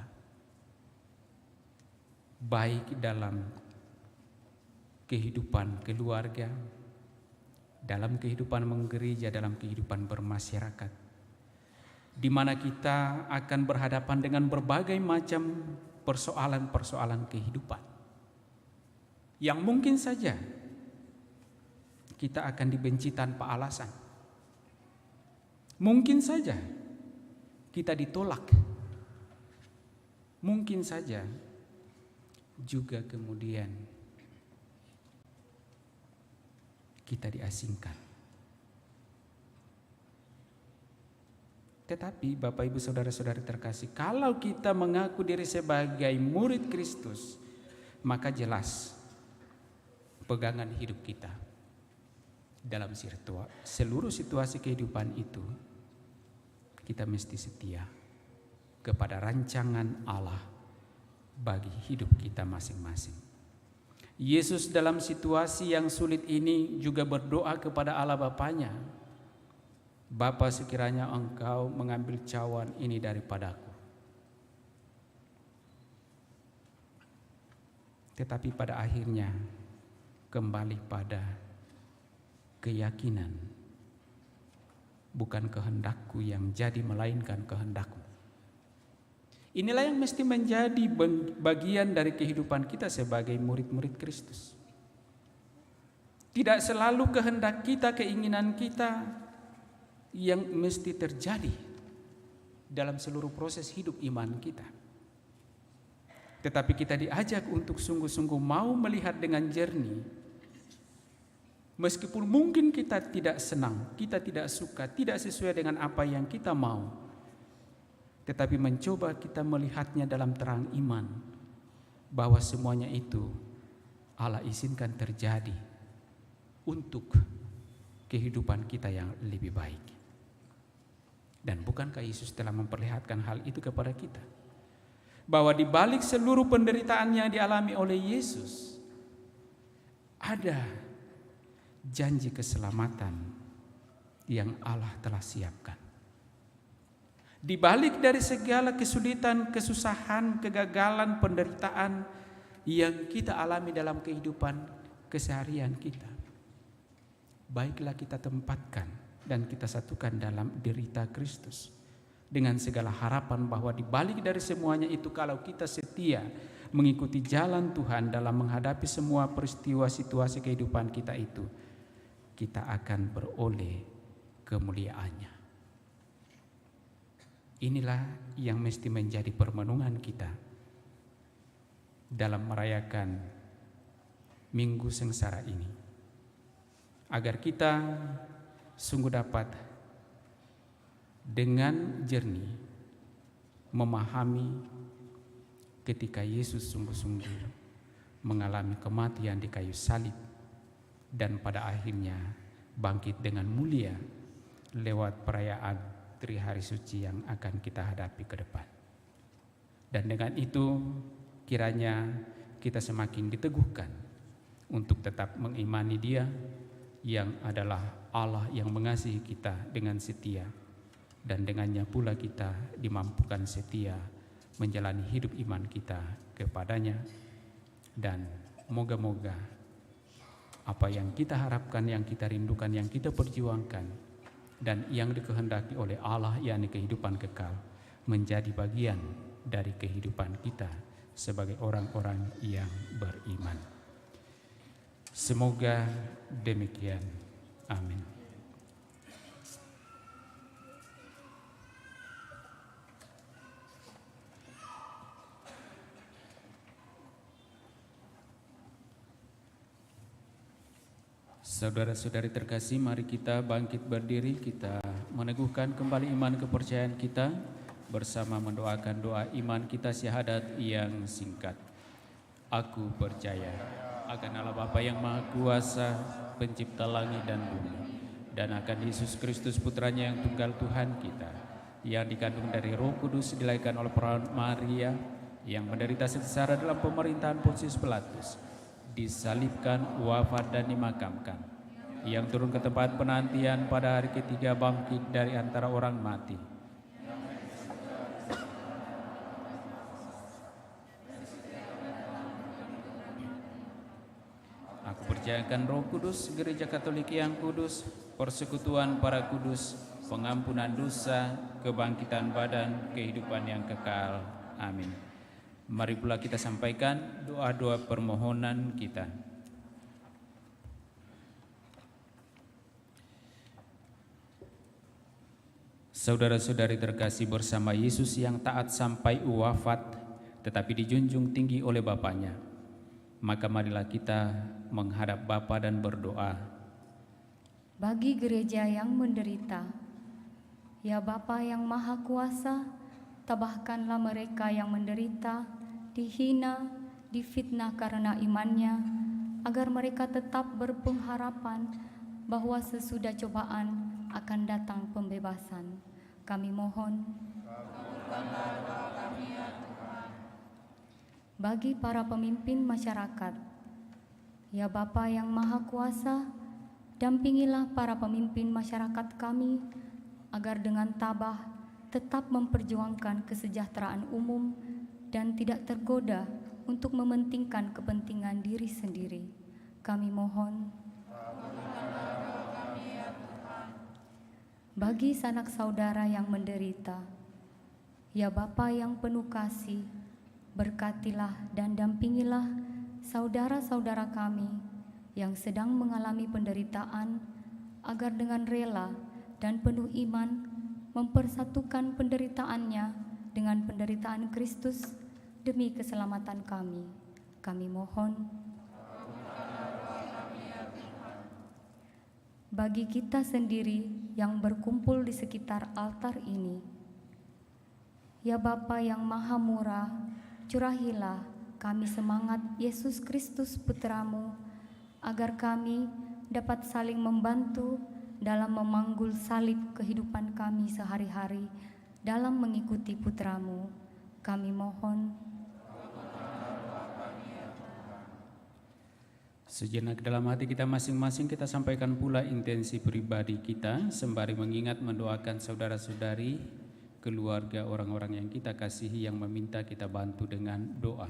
baik dalam kehidupan keluarga, dalam kehidupan menggereja, dalam kehidupan bermasyarakat, di mana kita akan berhadapan dengan berbagai macam persoalan-persoalan kehidupan yang mungkin saja kita akan dibenci tanpa alasan. Mungkin saja kita ditolak. Mungkin saja juga kemudian kita diasingkan. Tetapi Bapak Ibu Saudara-saudari terkasih, kalau kita mengaku diri sebagai murid Kristus, maka jelas pegangan hidup kita dalam seluruh situasi kehidupan itu, kita mesti setia kepada rancangan Allah bagi hidup kita masing-masing. Yesus dalam situasi yang sulit ini juga berdoa kepada Allah Bapanya, Bapa, sekiranya Engkau mengambil cawan ini daripadaku. Tetapi pada akhirnya kembali pada keyakinan, bukan kehendakku yang jadi melainkan kehendakmu. Inilah yang mesti menjadi bagian dari kehidupan kita sebagai murid-murid Kristus. Tidak selalu kehendak kita, keinginan kita yang mesti terjadi dalam seluruh proses hidup iman kita. Tetapi kita diajak untuk sungguh-sungguh mau melihat dengan jernih. Meskipun mungkin kita tidak senang, kita tidak suka, tidak sesuai dengan apa yang kita mau, tetapi mencoba kita melihatnya dalam terang iman, bahwa semuanya itu Allah izinkan terjadi untuk kehidupan kita yang lebih baik. Dan bukankah Yesus telah memperlihatkan hal itu kepada kita? Bahwa di balik seluruh penderitaan yang dialami oleh Yesus, ada janji keselamatan yang Allah telah siapkan. Di balik dari segala kesulitan, kesusahan, kegagalan, penderitaan yang kita alami dalam kehidupan keseharian kita, baiklah kita tempatkan dan kita satukan dalam derita Kristus, dengan segala harapan bahwa di balik dari semuanya itu, kalau kita setia mengikuti jalan Tuhan dalam menghadapi semua peristiwa situasi kehidupan kita itu, kita akan beroleh kemuliaannya. Inilah yang mesti menjadi permenungan kita dalam merayakan Minggu Sengsara ini, agar kita sungguh dapat dengan jernih memahami ketika Yesus sungguh-sungguh mengalami kematian di kayu salib dan pada akhirnya bangkit dengan mulia lewat perayaan Trihari Suci yang akan kita hadapi ke depan. Dan dengan itu kiranya kita semakin diteguhkan untuk tetap mengimani Dia yang adalah Allah yang mengasihi kita dengan setia, dan dengannya pula kita dimampukan setia menjalani hidup iman kita kepadanya. Dan moga-moga apa yang kita harapkan, yang kita rindukan, yang kita perjuangkan, dan yang dikehendaki oleh Allah, yakni kehidupan kekal, menjadi bagian dari kehidupan kita sebagai orang-orang yang beriman. Semoga demikian. Amin. Saudara-saudari terkasih, mari kita bangkit berdiri, kita meneguhkan kembali iman kepercayaan kita bersama mendoakan doa iman kita syahadat yang singkat. Aku percaya akan Allah Bapa yang Maha Kuasa, pencipta langit dan bumi, dan akan Yesus Kristus putranya yang tunggal Tuhan kita, yang dikandung dari Roh Kudus, dilahirkan oleh perawan Maria, yang menderita sengsara dalam pemerintahan Pontius Pilatus, disalibkan, wafat dan dimakamkan, yang turun ke tempat penantian, pada hari ketiga bangkit dari antara orang mati. Aku percayakan Roh Kudus, Gereja Katolik yang kudus, persekutuan para kudus, pengampunan dosa, kebangkitan badan, kehidupan yang kekal. Amin. Mari pula kita sampaikan doa-doa permohonan kita. Saudara-saudari terkasih, bersama Yesus yang taat sampai wafat, tetapi dijunjung tinggi oleh Bapaknya, maka marilah kita menghadap Bapa dan berdoa. Bagi gereja yang menderita, ya Bapa yang Maha Kuasa, tabahkanlah mereka yang menderita, dihina, difitnah karena imannya, agar mereka tetap berpengharapan bahwa sesudah cobaan akan datang pembebasan. Kami mohon. Bagi para pemimpin masyarakat, ya Bapa yang Maha Kuasa, dampingilah para pemimpin masyarakat kami agar dengan tabah tetap memperjuangkan kesejahteraan umum dan tidak tergoda untuk mementingkan kepentingan diri sendiri. Kami mohon. Bagi sanak saudara yang menderita, ya Bapa yang penuh kasih, berkatilah dan dampingilah saudara-saudara kami yang sedang mengalami penderitaan, agar dengan rela dan penuh iman mempersatukan penderitaannya dengan penderitaan Kristus demi keselamatan kami. Kami mohon. Bagi kita sendiri yang berkumpul di sekitar altar ini, ya Bapa yang Maha Murah, curahilah kami semangat Yesus Kristus Putramu, agar kami dapat saling membantu dalam memanggul salib kehidupan kami sehari-hari dalam mengikuti Putramu. Kami mohon. Sejenak dalam hati kita masing-masing, kita sampaikan pula intensi pribadi kita sembari mengingat mendoakan saudara-saudari, keluarga, orang-orang yang kita kasihi yang meminta kita bantu dengan doa.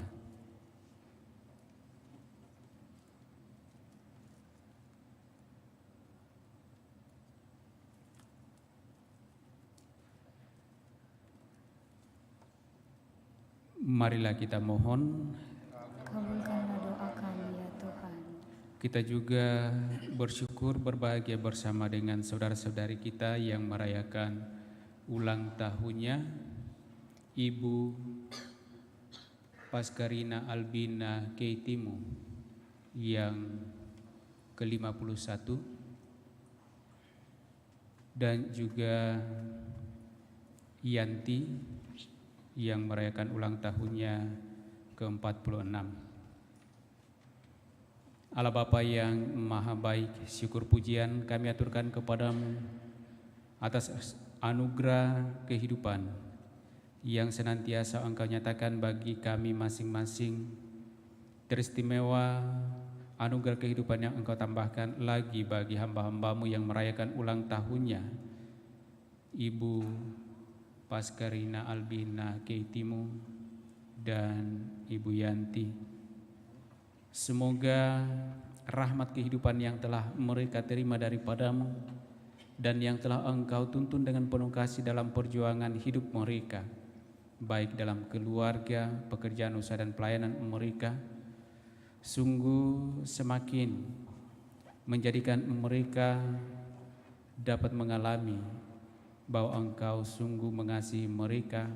Marilah kita mohon. Kabulkanlah doa kami ya Tuhan. Kita juga bersyukur berbahagia bersama dengan saudara-saudari kita yang merayakan ulang tahunnya Ibu Paskarina Albina Keitimu yang ke-51, dan juga Yanti yang merayakan ulang tahunnya ke-46. Allah Bapa yang Maha Baik, syukur pujian kami aturkan kepadamu atas anugerah kehidupan yang senantiasa Engkau nyatakan bagi kami masing-masing. Teristimewa anugerah kehidupan yang Engkau tambahkan lagi bagi hamba-hambamu yang merayakan ulang tahunnya Ibu Paskarina Albina Keitimu dan Ibu Yanti. Semoga rahmat kehidupan yang telah mereka terima daripadamu dan yang telah Engkau tuntun dengan penuh kasih dalam perjuangan hidup mereka, baik dalam keluarga, pekerjaan, usaha, dan pelayanan mereka, sungguh semakin menjadikan mereka dapat mengalami bahwa Engkau sungguh mengasihi mereka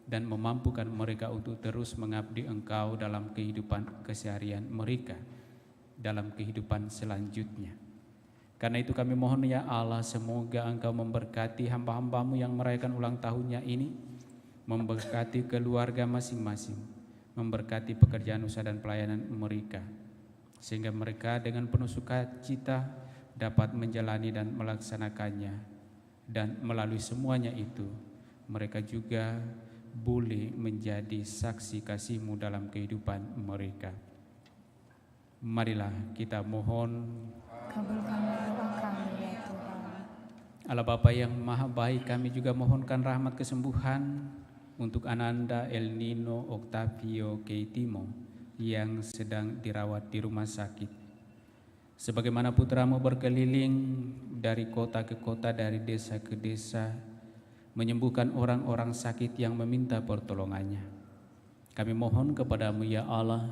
dan memampukan mereka untuk terus mengabdi Engkau dalam kehidupan keseharian mereka, dalam kehidupan selanjutnya. Karena itu kami mohon ya Allah, semoga Engkau memberkati hamba-hambamu yang merayakan ulang tahunnya ini, memberkati keluarga masing-masing, memberkati pekerjaan usaha dan pelayanan mereka, sehingga mereka dengan penuh sukacita dapat menjalani dan melaksanakannya, dan melalui semuanya itu mereka juga boleh menjadi saksi kasih-Mu dalam kehidupan mereka. Marilah kita mohon. Kabulkanlah doa kami ya Tuhan. Allah Bapa yang Maha Baik, kami juga mohonkan rahmat kesembuhan untuk Ananda El Nino Octavio Keitimo yang sedang dirawat di rumah sakit. Sebagaimana putramu berkeliling dari kota ke kota, dari desa ke desa, menyembuhkan orang-orang sakit yang meminta pertolongannya. Kami mohon kepadamu ya Allah,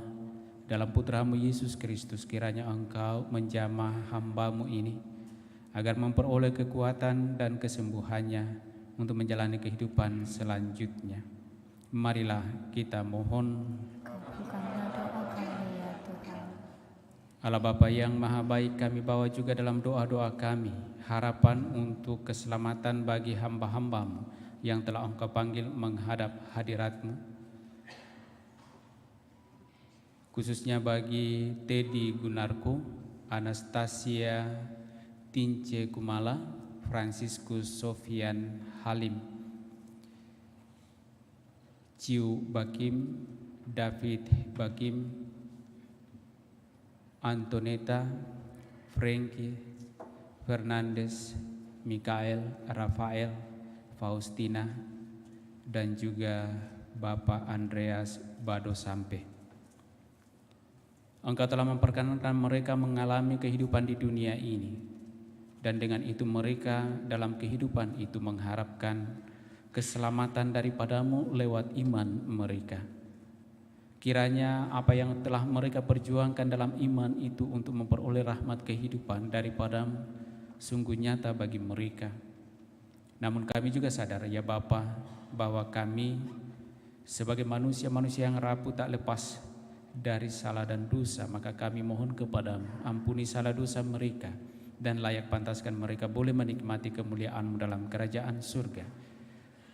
dalam putramu Yesus Kristus, kiranya Engkau menjamah hamba-Mu ini, agar memperoleh kekuatan dan kesembuhannya untuk menjalani kehidupan selanjutnya. Marilah kita mohon. Kabulkanlah doa kami ya Tuhan. Allah Bapa yang Maha Baik, kami bawa juga dalam doa-doa kami harapan untuk keselamatan bagi hamba-hamba-Mu yang telah Engkau panggil menghadap hadirat-Mu, khususnya bagi Teddy Gunarko, Anastasia Tince Kumala, Franciscus Sofian Halim, Ciu Bakim, David Bakim, Antoneta, Frankie, Fernandes, Mikael, Rafael, Faustina, dan juga Bapak Andreas Bado Sampe. Engkau telah memperkenankan mereka mengalami kehidupan di dunia ini, dan dengan itu mereka dalam kehidupan itu mengharapkan keselamatan daripada-Mu lewat iman mereka. Kiranya apa yang telah mereka perjuangkan dalam iman itu untuk memperoleh rahmat kehidupan daripada-Mu sungguh nyata bagi mereka. Namun kami juga sadar ya Bapa, bahwa kami sebagai manusia-manusia yang rapuh tak lepas dari salah dan dosa, maka kami mohon kepadamu, ampuni salah dosa mereka dan layak pantaskan mereka boleh menikmati kemuliaan-Mu dalam kerajaan surga.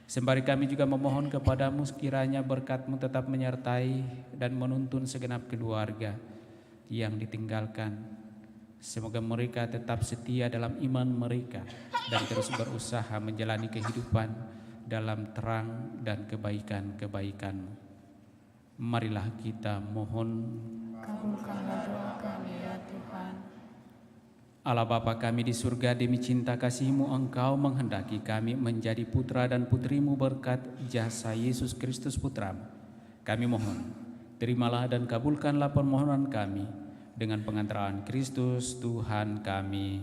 Sembari kami juga memohon kepadamu, sekiranya berkat-Mu tetap menyertai dan menuntun segenap keluarga yang ditinggalkan. Semoga mereka tetap setia dalam iman mereka dan terus berusaha menjalani kehidupan dalam terang dan kebaikan-kebaikan-Mu. Marilah kita mohon. Kabulkanlah doa kami ya Tuhan. Allah Bapa kami di surga, demi cinta kasih-Mu Engkau menghendaki kami menjadi putra dan putri-Mu berkat jasa Yesus Kristus Putra-Mu. Kami mohon, terimalah dan kabulkanlah permohonan kami dengan pengantaraan Kristus Tuhan kami.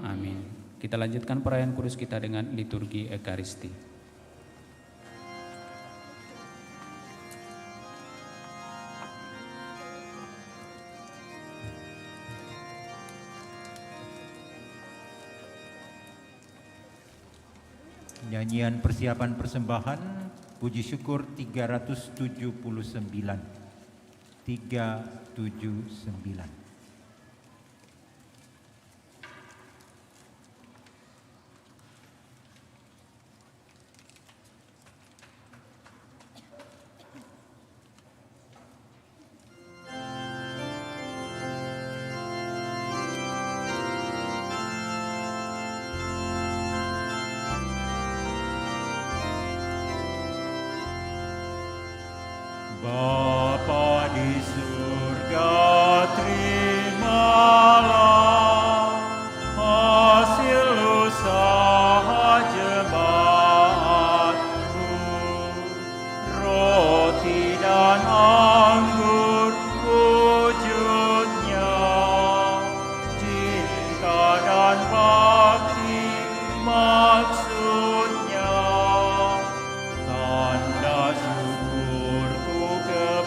Amin. Kita lanjutkan perayaan kudus kita dengan liturgi Ekaristi. Nyanyian persiapan persembahan puji syukur 379. 379. Bapa di surga, terimalah hasil usaha jemaat-Mu, roti dan anggur wujudnya, cinta dan bakti maksudnya, tanda syukurku kepada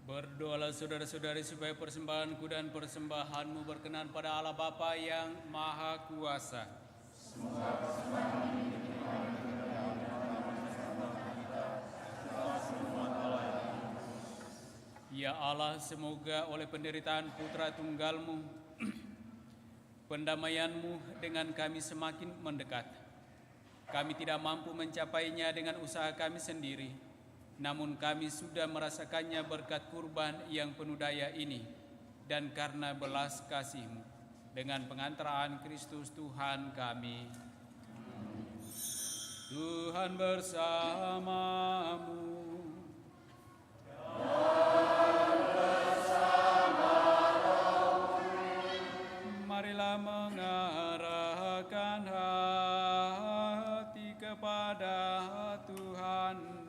Berdoalah saudara-saudari supaya persembahanku dan persembahanmu berkenan pada Allah Bapa yang Maha Kuasa. Ya Allah, semoga oleh penderitaan Putra Tunggalmu, pendamaianmu dengan kami semakin mendekat. Kami tidak mampu mencapainya dengan usaha kami sendiri, namun kami sudah merasakannya berkat kurban yang penuh daya ini, dan karena belas kasih-Mu dengan pengantaraan Kristus Tuhan kami. Tuhan bersamamu. Marilah mengarahkan hati kepada Tuhan.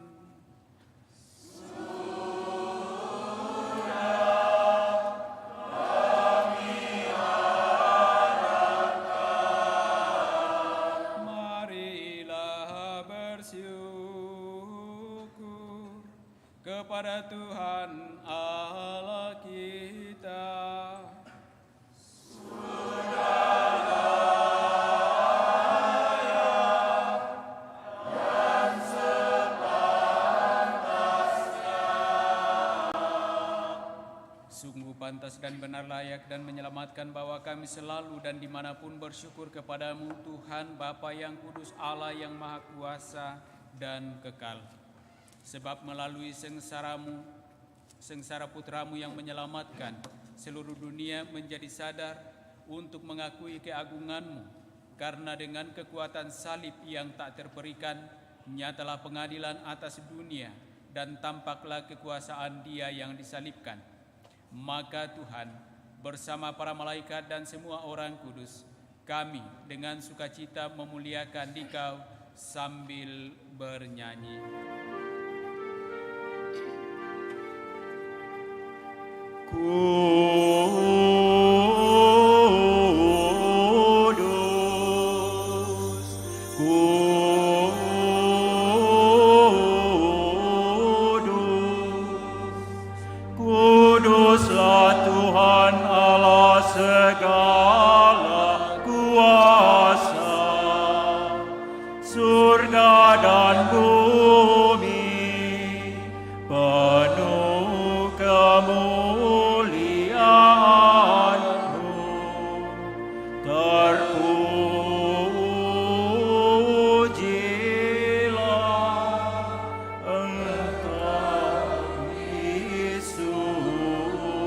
Marilah bersyukur kepada Tuhan Allah kita. Sungguh pantas dan benar, layak dan menyelamatkan bahwa kami selalu dan dimanapun bersyukur kepadamu, Tuhan Bapa yang kudus, Allah yang Maha Kuasa dan kekal. Sebab melalui sengsara putramu yang menyelamatkan, seluruh dunia menjadi sadar untuk mengakui keagunganmu. Karena dengan kekuatan salib yang tak terperikan, nyatalah pengadilan atas dunia dan tampaklah kekuasaan Dia yang disalibkan. Maka Tuhan bersama para malaikat dan semua orang kudus, kami dengan sukacita memuliakan Dikau sambil bernyanyi. Kuduslah Tuhan Allah segala kuasa, surga dan bumi penuh kemuliaan-Mu. Terpujilah Engkau di surga.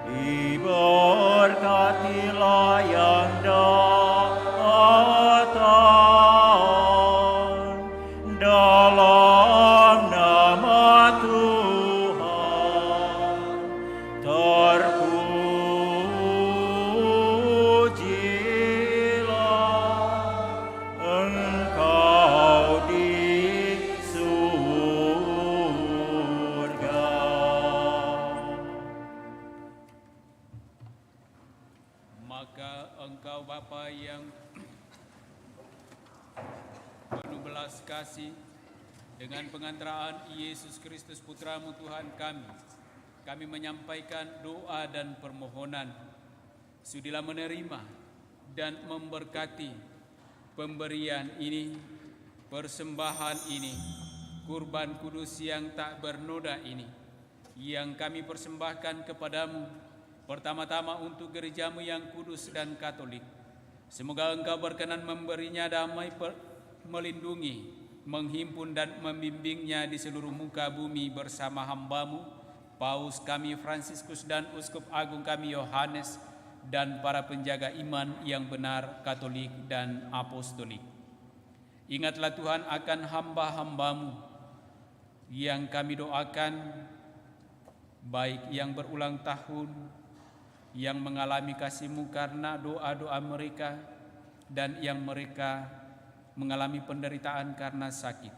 Diberkatilah yang datang dalam nama Tuhan. Terpujilah Engkau di surga. Maka Engkau Bapa yang penuh belas kasih, dengan pengantaraan Yesus Kristus Putramu Tuhan kami menyampaikan doa dan permohonan. Sudilah menerima dan memberkati pemberian ini, persembahan ini, kurban kudus yang tak bernoda ini, yang kami persembahkan kepadamu, pertama-tama untuk gerejamu yang kudus dan katolik. Semoga Engkau berkenan memberinya damai, melindungi, menghimpun dan membimbingnya di seluruh muka bumi bersama hamba-Mu, Paus kami Fransiskus dan Uskup Agung kami Yohanes, dan para penjaga iman yang benar, katolik dan apostolik. Ingatlah Tuhan akan hamba-hamba-Mu yang kami doakan, baik yang berulang tahun, yang mengalami kasih-Mu karena doa-doa mereka, dan yang mereka mengalami penderitaan karena sakit.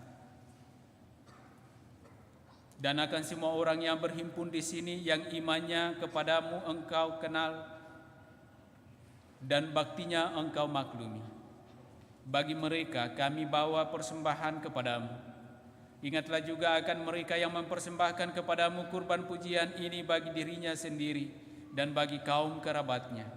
Dan akan semua orang yang berhimpun di sini yang imannya kepadamu Engkau kenal dan baktinya Engkau maklumi. Bagi mereka kami bawa persembahan kepadamu, Ingatlah juga akan mereka yang mempersembahkan kepadamu kurban pujian ini bagi dirinya sendiri dan bagi kaum kerabatnya,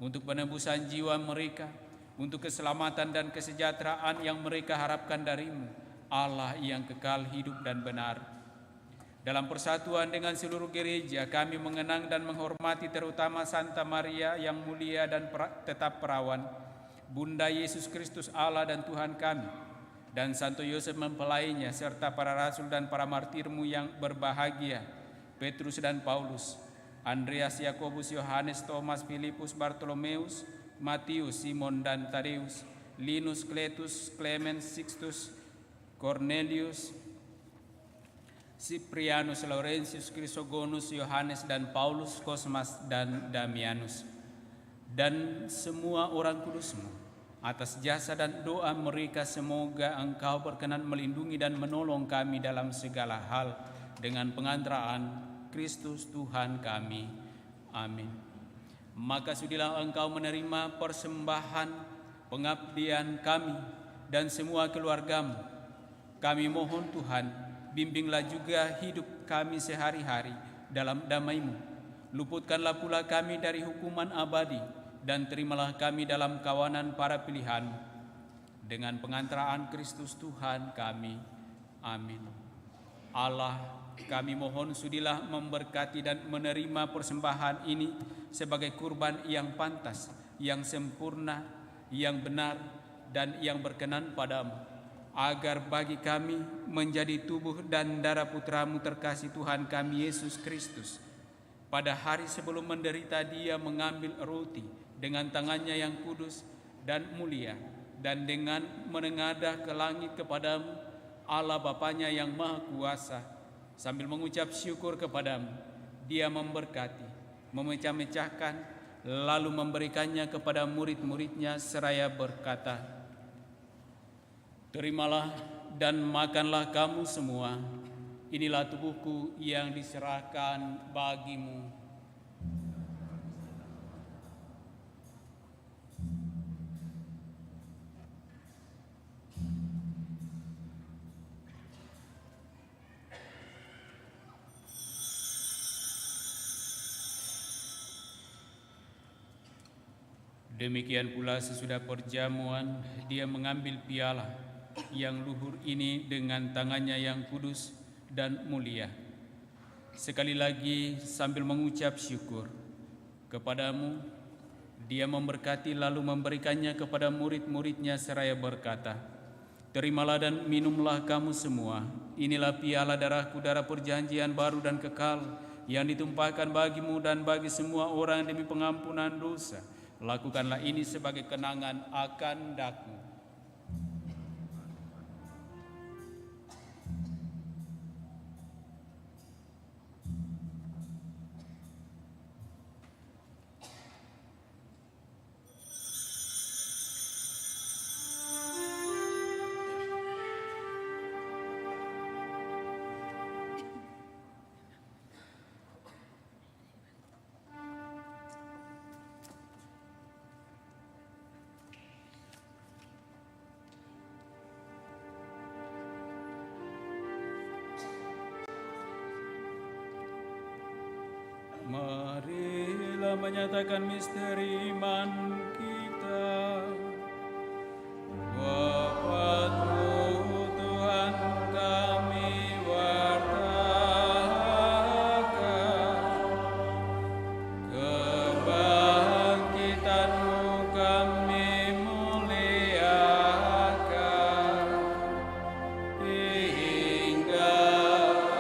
untuk penebusan jiwa mereka, untuk keselamatan dan kesejahteraan yang mereka harapkan darimu, Allah yang kekal hidup dan benar. Dalam persatuan dengan seluruh gereja, kami mengenang dan menghormati terutama Santa Maria yang mulia dan tetap perawan, Bunda Yesus Kristus Allah dan Tuhan kami, dan Santo Yosef mempelainya, serta para rasul dan para martirmu yang berbahagia, Petrus dan Paulus, Andreas, Yakobus, Yohanes, Thomas, Filipus, Bartolomeus, Matius, Simon dan Tadeus, Linus, Cletus, Clemens, Sixtus, Cornelius, Cyprianus, Laurentius, Chrysogonus, Yohanes dan Paulus, Cosmas dan Damianus, dan semua orang kudusmu. Atas jasa dan doa mereka, semoga Engkau berkenan melindungi dan menolong kami dalam segala hal dengan pengantaraan Kristus Tuhan kami. Amin. Maka sudilah Engkau menerima persembahan pengabdian kami dan semua keluargamu. Kami mohon Tuhan, bimbinglah juga hidup kami sehari-hari dalam damai-Mu. Luputkanlah pula kami dari hukuman abadi, dan terimalah kami dalam kawanan para pilihan dengan pengantaraan Kristus Tuhan kami. Amin. Allah, kami mohon sudilah memberkati dan menerima persembahan ini sebagai kurban yang pantas, yang sempurna, yang benar, dan yang berkenan padamu, agar bagi kami menjadi tubuh dan darah Putramu terkasih Tuhan kami Yesus Kristus. Pada hari sebelum menderita, Dia mengambil roti dengan tangannya yang kudus dan mulia, dan dengan menengadah ke langit kepadamu, Allah Bapanya yang Maha Kuasa, sambil mengucap syukur kepadamu, Dia memberkati, memecah-mecahkan, lalu memberikannya kepada murid-muridnya seraya berkata, "Terimalah dan makanlah kamu semua, inilah tubuhku yang diserahkan bagimu." Demikian pula sesudah perjamuan, Dia mengambil piala yang luhur ini dengan tangannya yang kudus dan mulia. Sekali lagi sambil mengucap syukur kepadamu, Dia memberkati lalu memberikannya kepada murid-muridnya seraya berkata, "Terimalah dan minumlah kamu semua, inilah piala darahku, darah perjanjian baru dan kekal, yang ditumpahkan bagimu dan bagi semua orang demi pengampunan dosa. Lakukanlah ini sebagai kenangan akan daku." Marilah menyatakan misteri iman kita. Wafat-Mu Tuhan kami wartakan, kebangkitan-Mu kami muliakan, hingga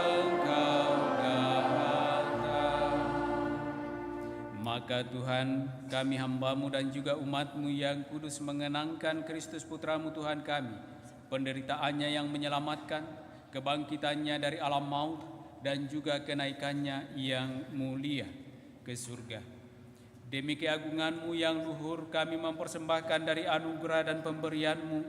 Engkau datang. Maka Tuhan, kami hamba-Mu dan juga umat-Mu yang kudus mengenangkan Kristus Putra-Mu Tuhan kami, penderitaannya yang menyelamatkan, kebangkitannya dari alam maut, dan juga kenaikannya yang mulia ke surga. Demi keagungan-Mu yang luhur, kami mempersembahkan dari anugerah dan pemberian-Mu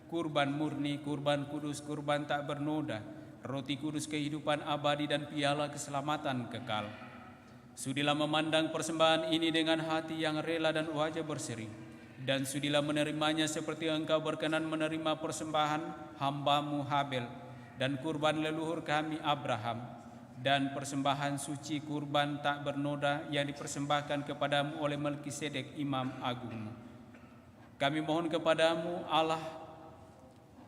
kurban murni, kurban kudus, kurban tak bernoda, roti kudus kehidupan abadi, dan piala keselamatan kekal. Sudilah memandang persembahan ini dengan hati yang rela dan wajah berseri, dan sudilah menerimanya seperti Engkau berkenan menerima persembahan hamba-Mu Habel, dan kurban leluhur kami Abraham, dan persembahan suci kurban tak bernoda yang dipersembahkan kepadamu oleh Melkisedek imam agungmu. Kami mohon kepadamu Allah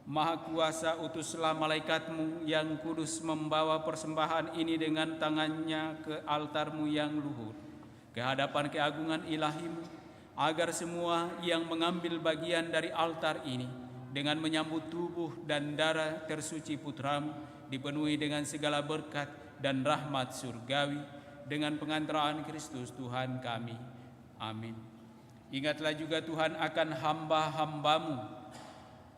Maha Kuasa, utuslah malaikatmu yang kudus membawa persembahan ini dengan tangannya ke altarmu yang luhur, ke hadapan keagungan ilahimu, agar semua yang mengambil bagian dari altar ini dengan menyambut tubuh dan darah tersuci putramu dipenuhi dengan segala berkat dan rahmat surgawi dengan pengantaraan Kristus Tuhan kami. Amin. Ingatlah juga Tuhan akan hamba-hambamu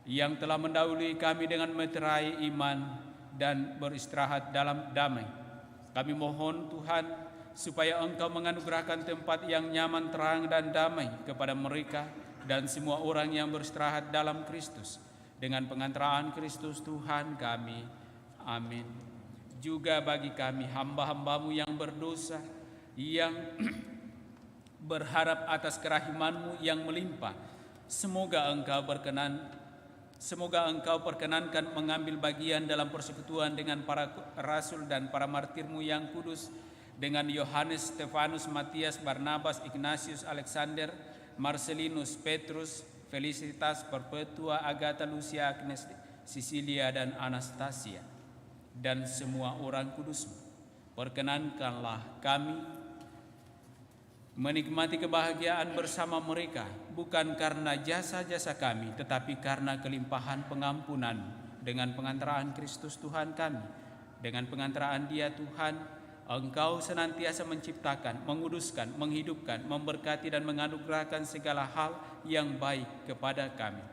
yang telah mendahului kami dengan meterai iman dan beristirahat dalam damai. Kami mohon Tuhan supaya Engkau menganugerahkan tempat yang nyaman, terang dan damai kepada mereka dan semua orang yang beristirahat dalam Kristus dengan pengantaraan Kristus Tuhan kami. Amin. Juga bagi kami hamba-hambamu yang berdosa, yang berharap atas kerahiman-Mu yang melimpah, semoga Engkau perkenankan mengambil bagian dalam persekutuan dengan para rasul dan para martir-Mu yang kudus, dengan Yohanes, Stefanus, Matias, Barnabas, Ignatius, Alexander, Marcelinus, Petrus, Felicitas, Perpetua, Agatha, Lucia, Agnes, Sisilia, dan Anastasia, dan semua orang kudus-Mu. Perkenankanlah kami menikmati kebahagiaan bersama mereka, bukan karena jasa-jasa kami, tetapi karena kelimpahan pengampunan dengan pengantaraan Kristus Tuhan kami. Dengan pengantaraan Dia Tuhan, Engkau senantiasa menciptakan, menguduskan, menghidupkan, memberkati dan menganugerahkan segala hal yang baik kepada kami.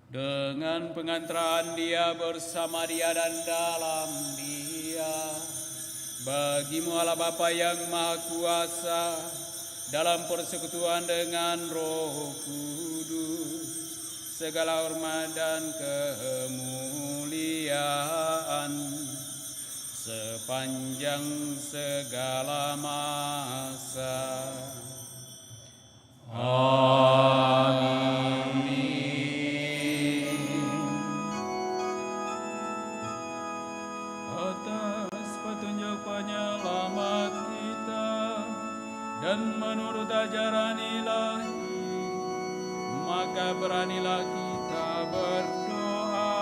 Dengan pengantaraan Dia, bersama Dia dan dalam Dia, bagi-Mu Allah Bapa yang Maha Kuasa, dalam persekutuan dengan Roh Kudus, segala hormat dan kemuliaan sepanjang segala masa. Amin. Atas petunjuk penyelamat kita dan menurut ajaran ilahi, maka beranilah kita berdoa.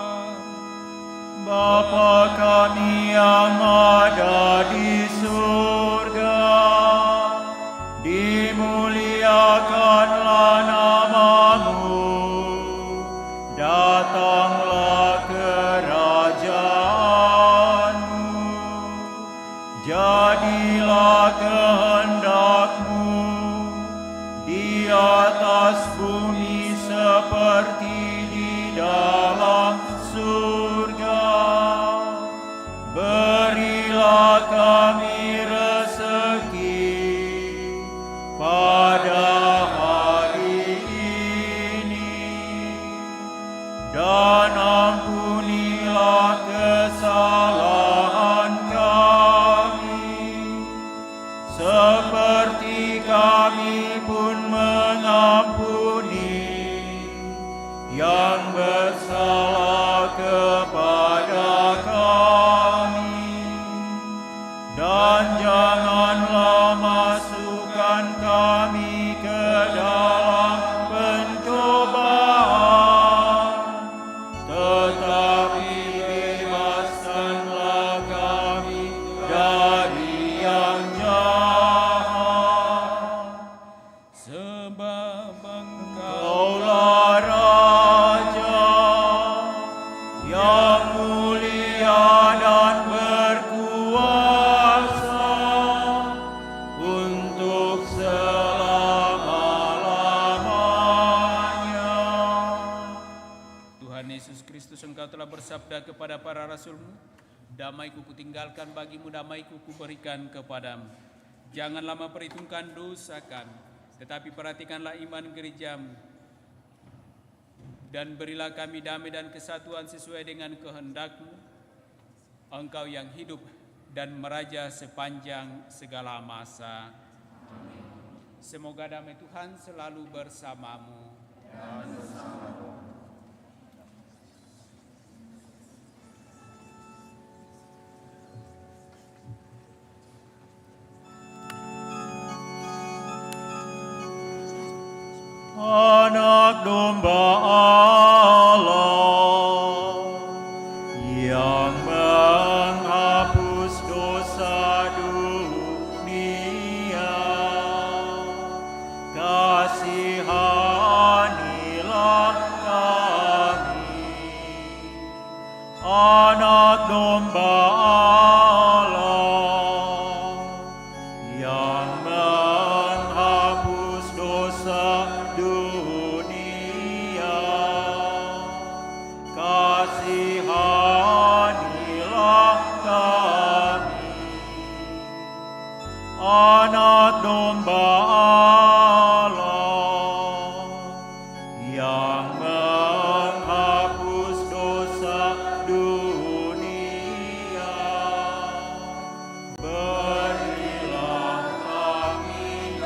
Bapa kami yang ada di surga, dimuliakanlah nama-Mu, datanglah kerajaan-Mu, jadilah kehendak-Mu di atas bumi seperti di dalam surga. Berilah kami rezeki pada hari ini, dan ampunilah kesalahan kami, seperti kami pun mengampuni yang bersalah kepada kami, dan janganlah masukkan kami ke dalam pencobaan, tetapi bebaskanlah kami dari yang jahat. Sebab Engkaulah Raja yang mulia dan berkuasa untuk selama-lamanya. Tuhan Yesus Kristus, Engkau telah bersabda kepada para rasul-Mu, damai-Ku kutinggalkan bagimu, damai-Ku kuberikan kepadamu. Janganlah memperhitungkan dosa kami, tetapi perhatikanlah iman gereja-Mu, dan berilah kami damai dan kesatuan sesuai dengan kehendak-Mu, Engkau yang hidup dan meraja sepanjang segala masa. Semoga damai Tuhan selalu bersamamu. Anak domba Allah yang menghapus dosa dunia, kasihanilah kami. Anak domba Allah yang menghapus dosa dunia, kasihanilah kami. Anak domba Allah yang menghapus dosa dunia, berilah kami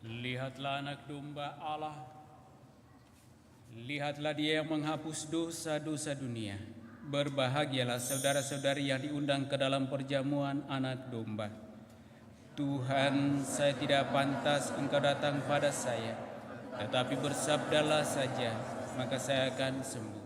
Lihatlah anak domba Allah, lihatlah dia yang menghapus dosa-dosa dunia. Berbahagialah saudara-saudari yang diundang ke dalam perjamuan anak domba. Tuhan, saya tidak pantas Engkau datang pada saya, tetapi bersabdalah saja, maka saya akan sembuh.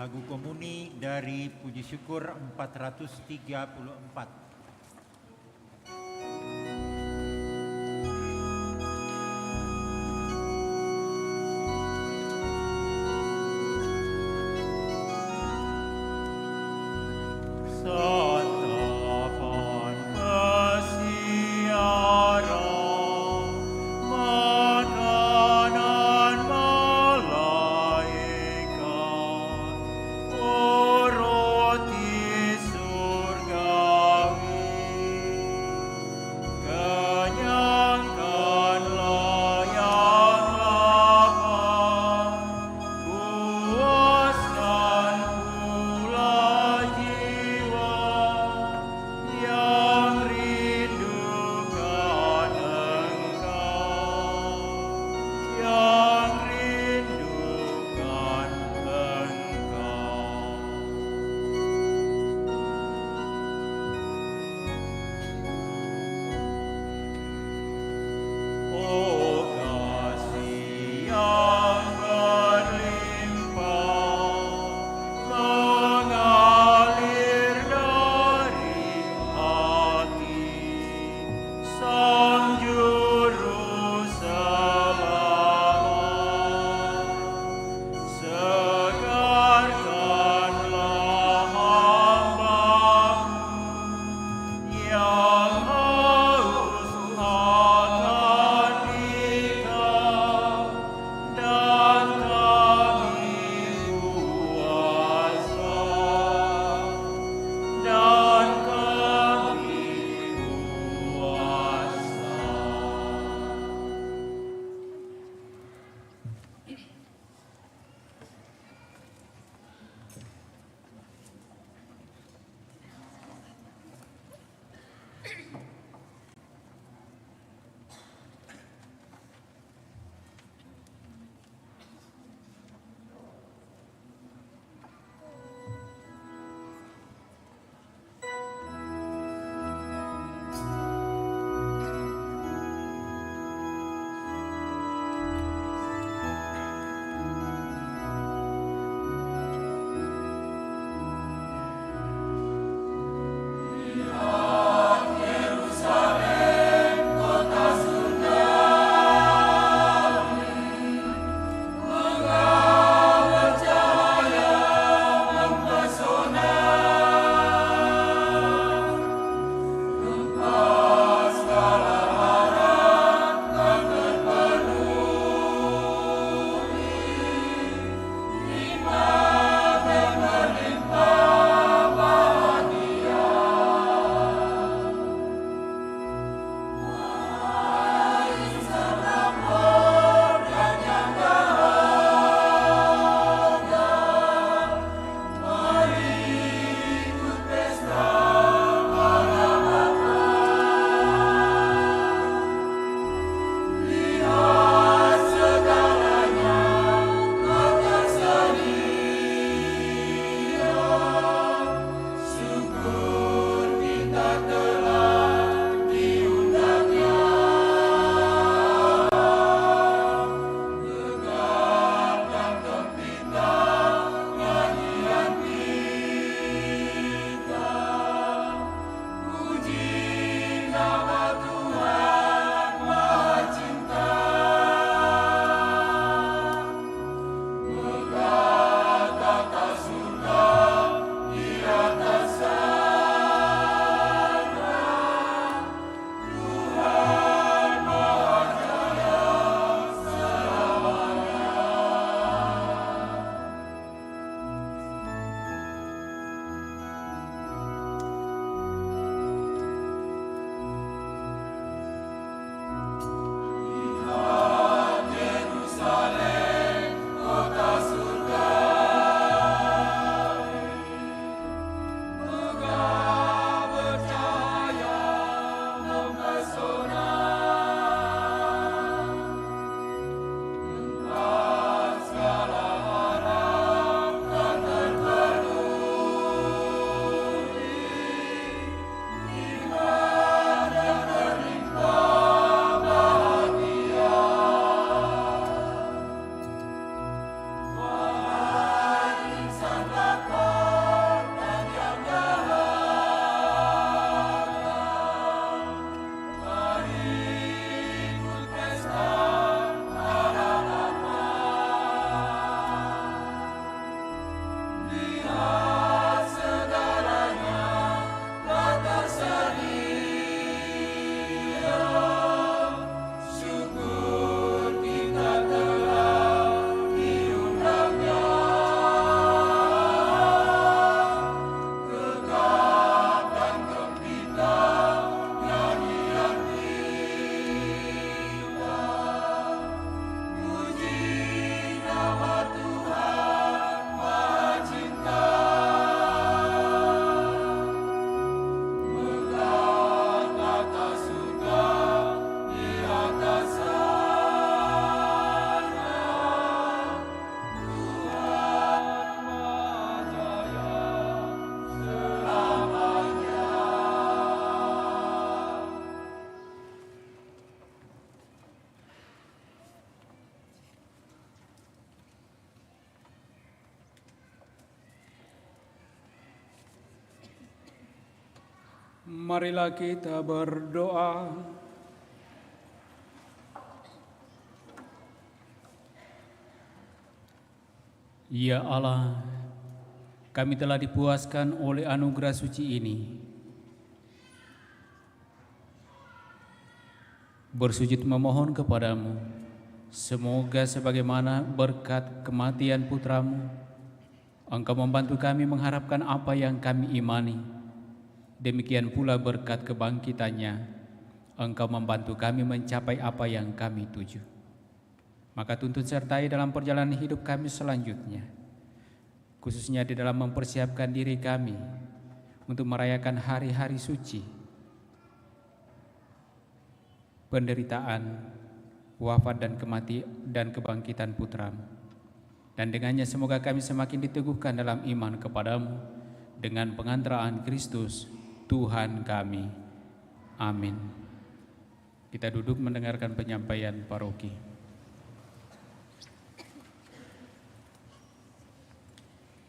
lagu komuni dari Puji Syukur 434. Marilah kita berdoa. Ya Allah, kami telah dipuaskan oleh anugerah suci ini. Bersujud memohon kepadamu, semoga sebagaimana berkat kematian putramu, Engkau membantu kami mengharapkan apa yang kami imani. Demikian pula berkat kebangkitannya, Engkau membantu kami mencapai apa yang kami tuju. Maka tuntun sertai dalam perjalanan hidup kami selanjutnya, khususnya di dalam mempersiapkan diri kami untuk merayakan hari-hari suci, penderitaan, wafat dan kebangkitan putramu. Dan dengannya semoga kami semakin diteguhkan dalam iman kepadamu dengan pengantaraan Kristus Tuhan kami. Amin. Kita duduk mendengarkan penyampaian paroki.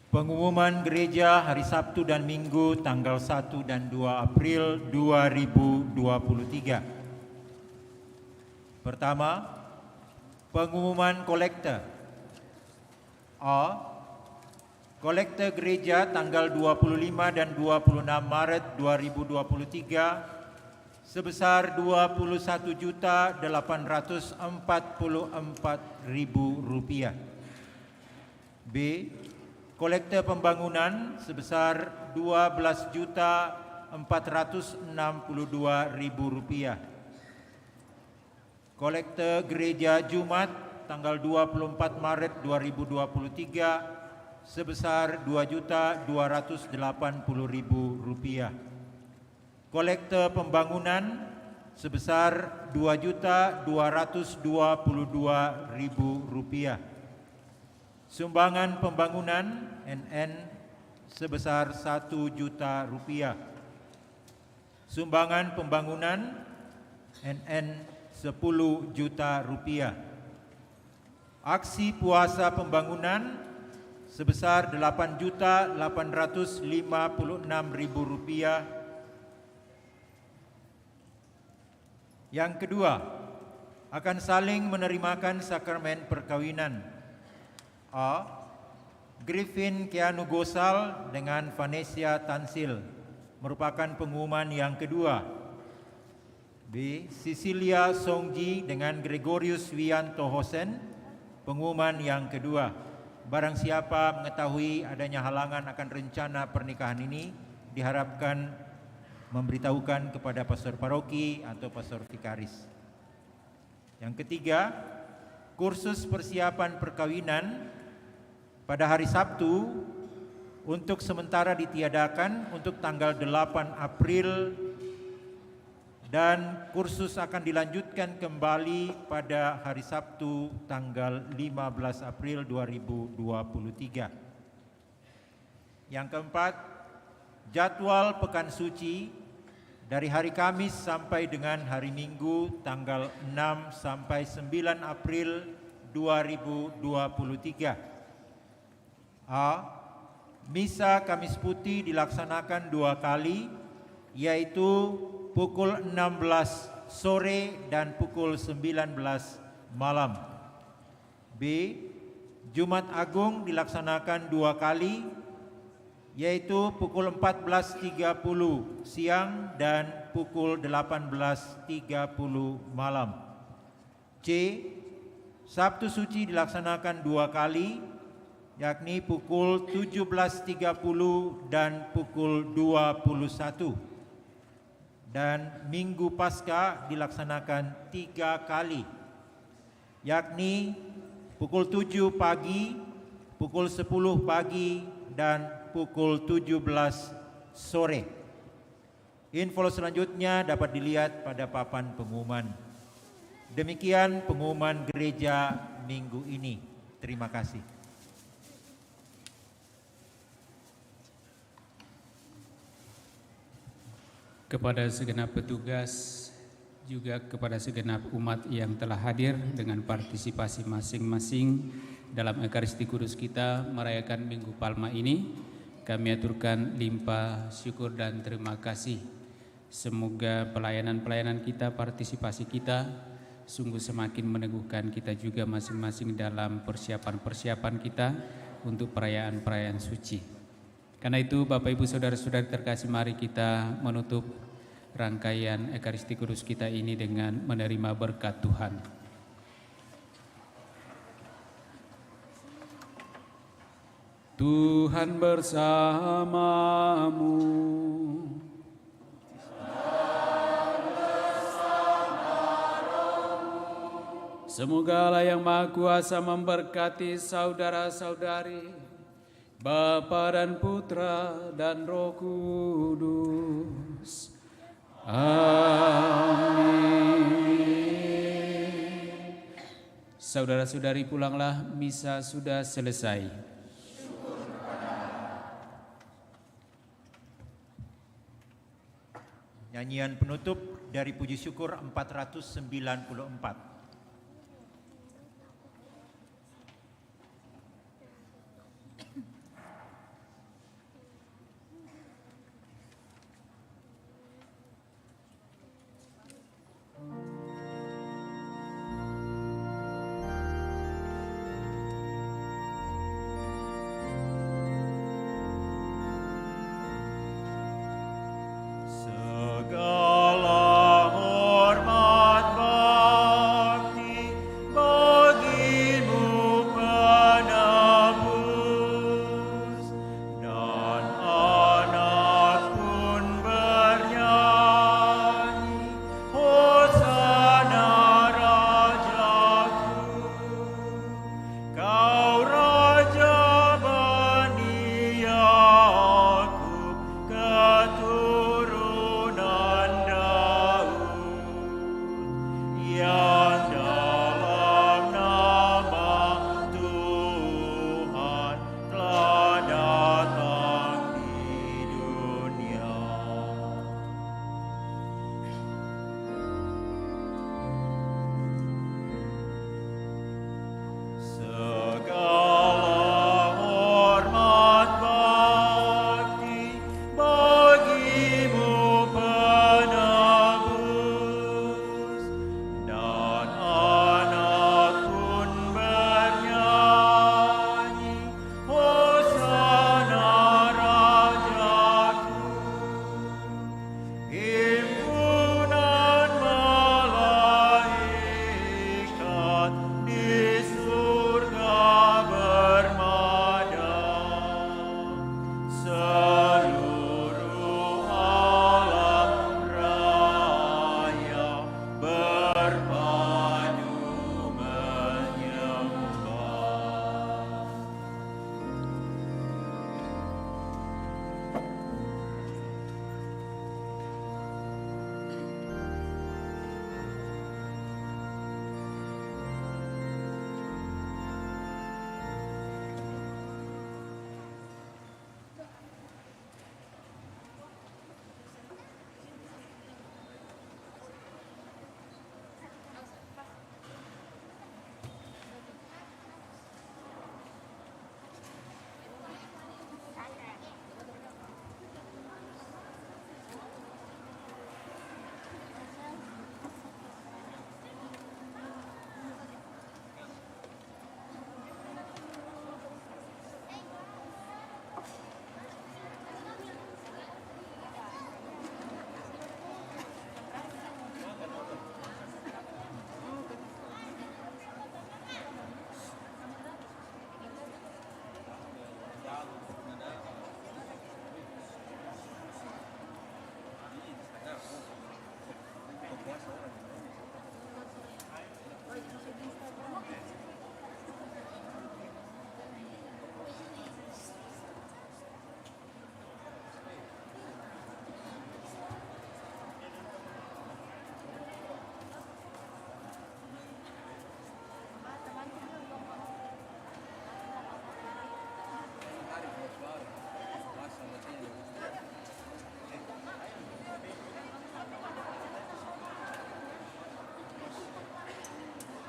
Pengumuman gereja hari Sabtu dan Minggu tanggal 1 dan 2 April 2023. Pertama, pengumuman kolekte. A. Kolekte gereja tanggal 25 dan 26 Maret 2023 sebesar Rp21.844.000. B. Kolekte pembangunan sebesar Rp12.462.000. Kolekte gereja Jumat tanggal 24 Maret 2023 sebesar Rp2.280.000. Kolekte pembangunan sebesar Rp2.222.000. Sumbangan pembangunan NN sebesar Rp1 juta. Sumbangan pembangunan NN Rp10 juta. Aksi puasa pembangunan sebesar Rp8.856.000. Yang kedua, akan saling menerimakan sakramen perkawinan. A. Griffin Keanu Gosal dengan Vanessa Tansil merupakan pengumuman yang kedua. B. Cecilia Songji dengan Gregorius Wianto Hosen, pengumuman yang kedua. Barang siapa mengetahui adanya halangan akan rencana pernikahan ini, diharapkan memberitahukan kepada pastor paroki atau pastor vikaris. Yang ketiga, kursus persiapan perkawinan pada hari Sabtu untuk sementara ditiadakan untuk tanggal 8 April dan kursus akan dilanjutkan kembali pada hari Sabtu tanggal 15 April 2023. Yang keempat, jadwal pekan suci dari hari Kamis sampai dengan hari Minggu tanggal 6 sampai 9 April 2023. A. Misa Kamis Putih dilaksanakan 2 kali, yaitu pukul 16 sore dan pukul 19 malam. B. Jumat Agung dilaksanakan 2 kali, yaitu pukul 14.30 siang dan pukul 18.30 malam. C. Sabtu Suci dilaksanakan 2 kali, yakni pukul 17.30 dan pukul 21. Dan Minggu Paskah dilaksanakan 3 kali, yakni pukul 7 pagi, pukul 10 pagi, dan pukul 17 sore. Info selanjutnya dapat dilihat pada papan pengumuman. Demikian pengumuman gereja minggu ini. Terima kasih. Kepada segenap petugas, juga kepada segenap umat yang telah hadir dengan partisipasi masing-masing dalam Ekaristi Kudus kita merayakan Minggu Palma ini, kami aturkan limpah syukur dan terima kasih Semoga pelayanan-pelayanan kita, partisipasi kita sungguh semakin meneguhkan kita juga masing-masing dalam persiapan-persiapan kita untuk perayaan-perayaan suci. Karena itu Bapak Ibu Saudara-saudari terkasih, mari kita menutup rangkaian Ekaristi Kudus kita ini dengan menerima berkat Tuhan. Tuhan bersamamu. Semoga Allah yang Maha Kuasa memberkati saudara-saudari, Bapa dan Putra dan Roh Kudus. Amin. Saudara-saudari, pulanglah, misa sudah selesai. Nyanyian penutup dari Puji Syukur 494.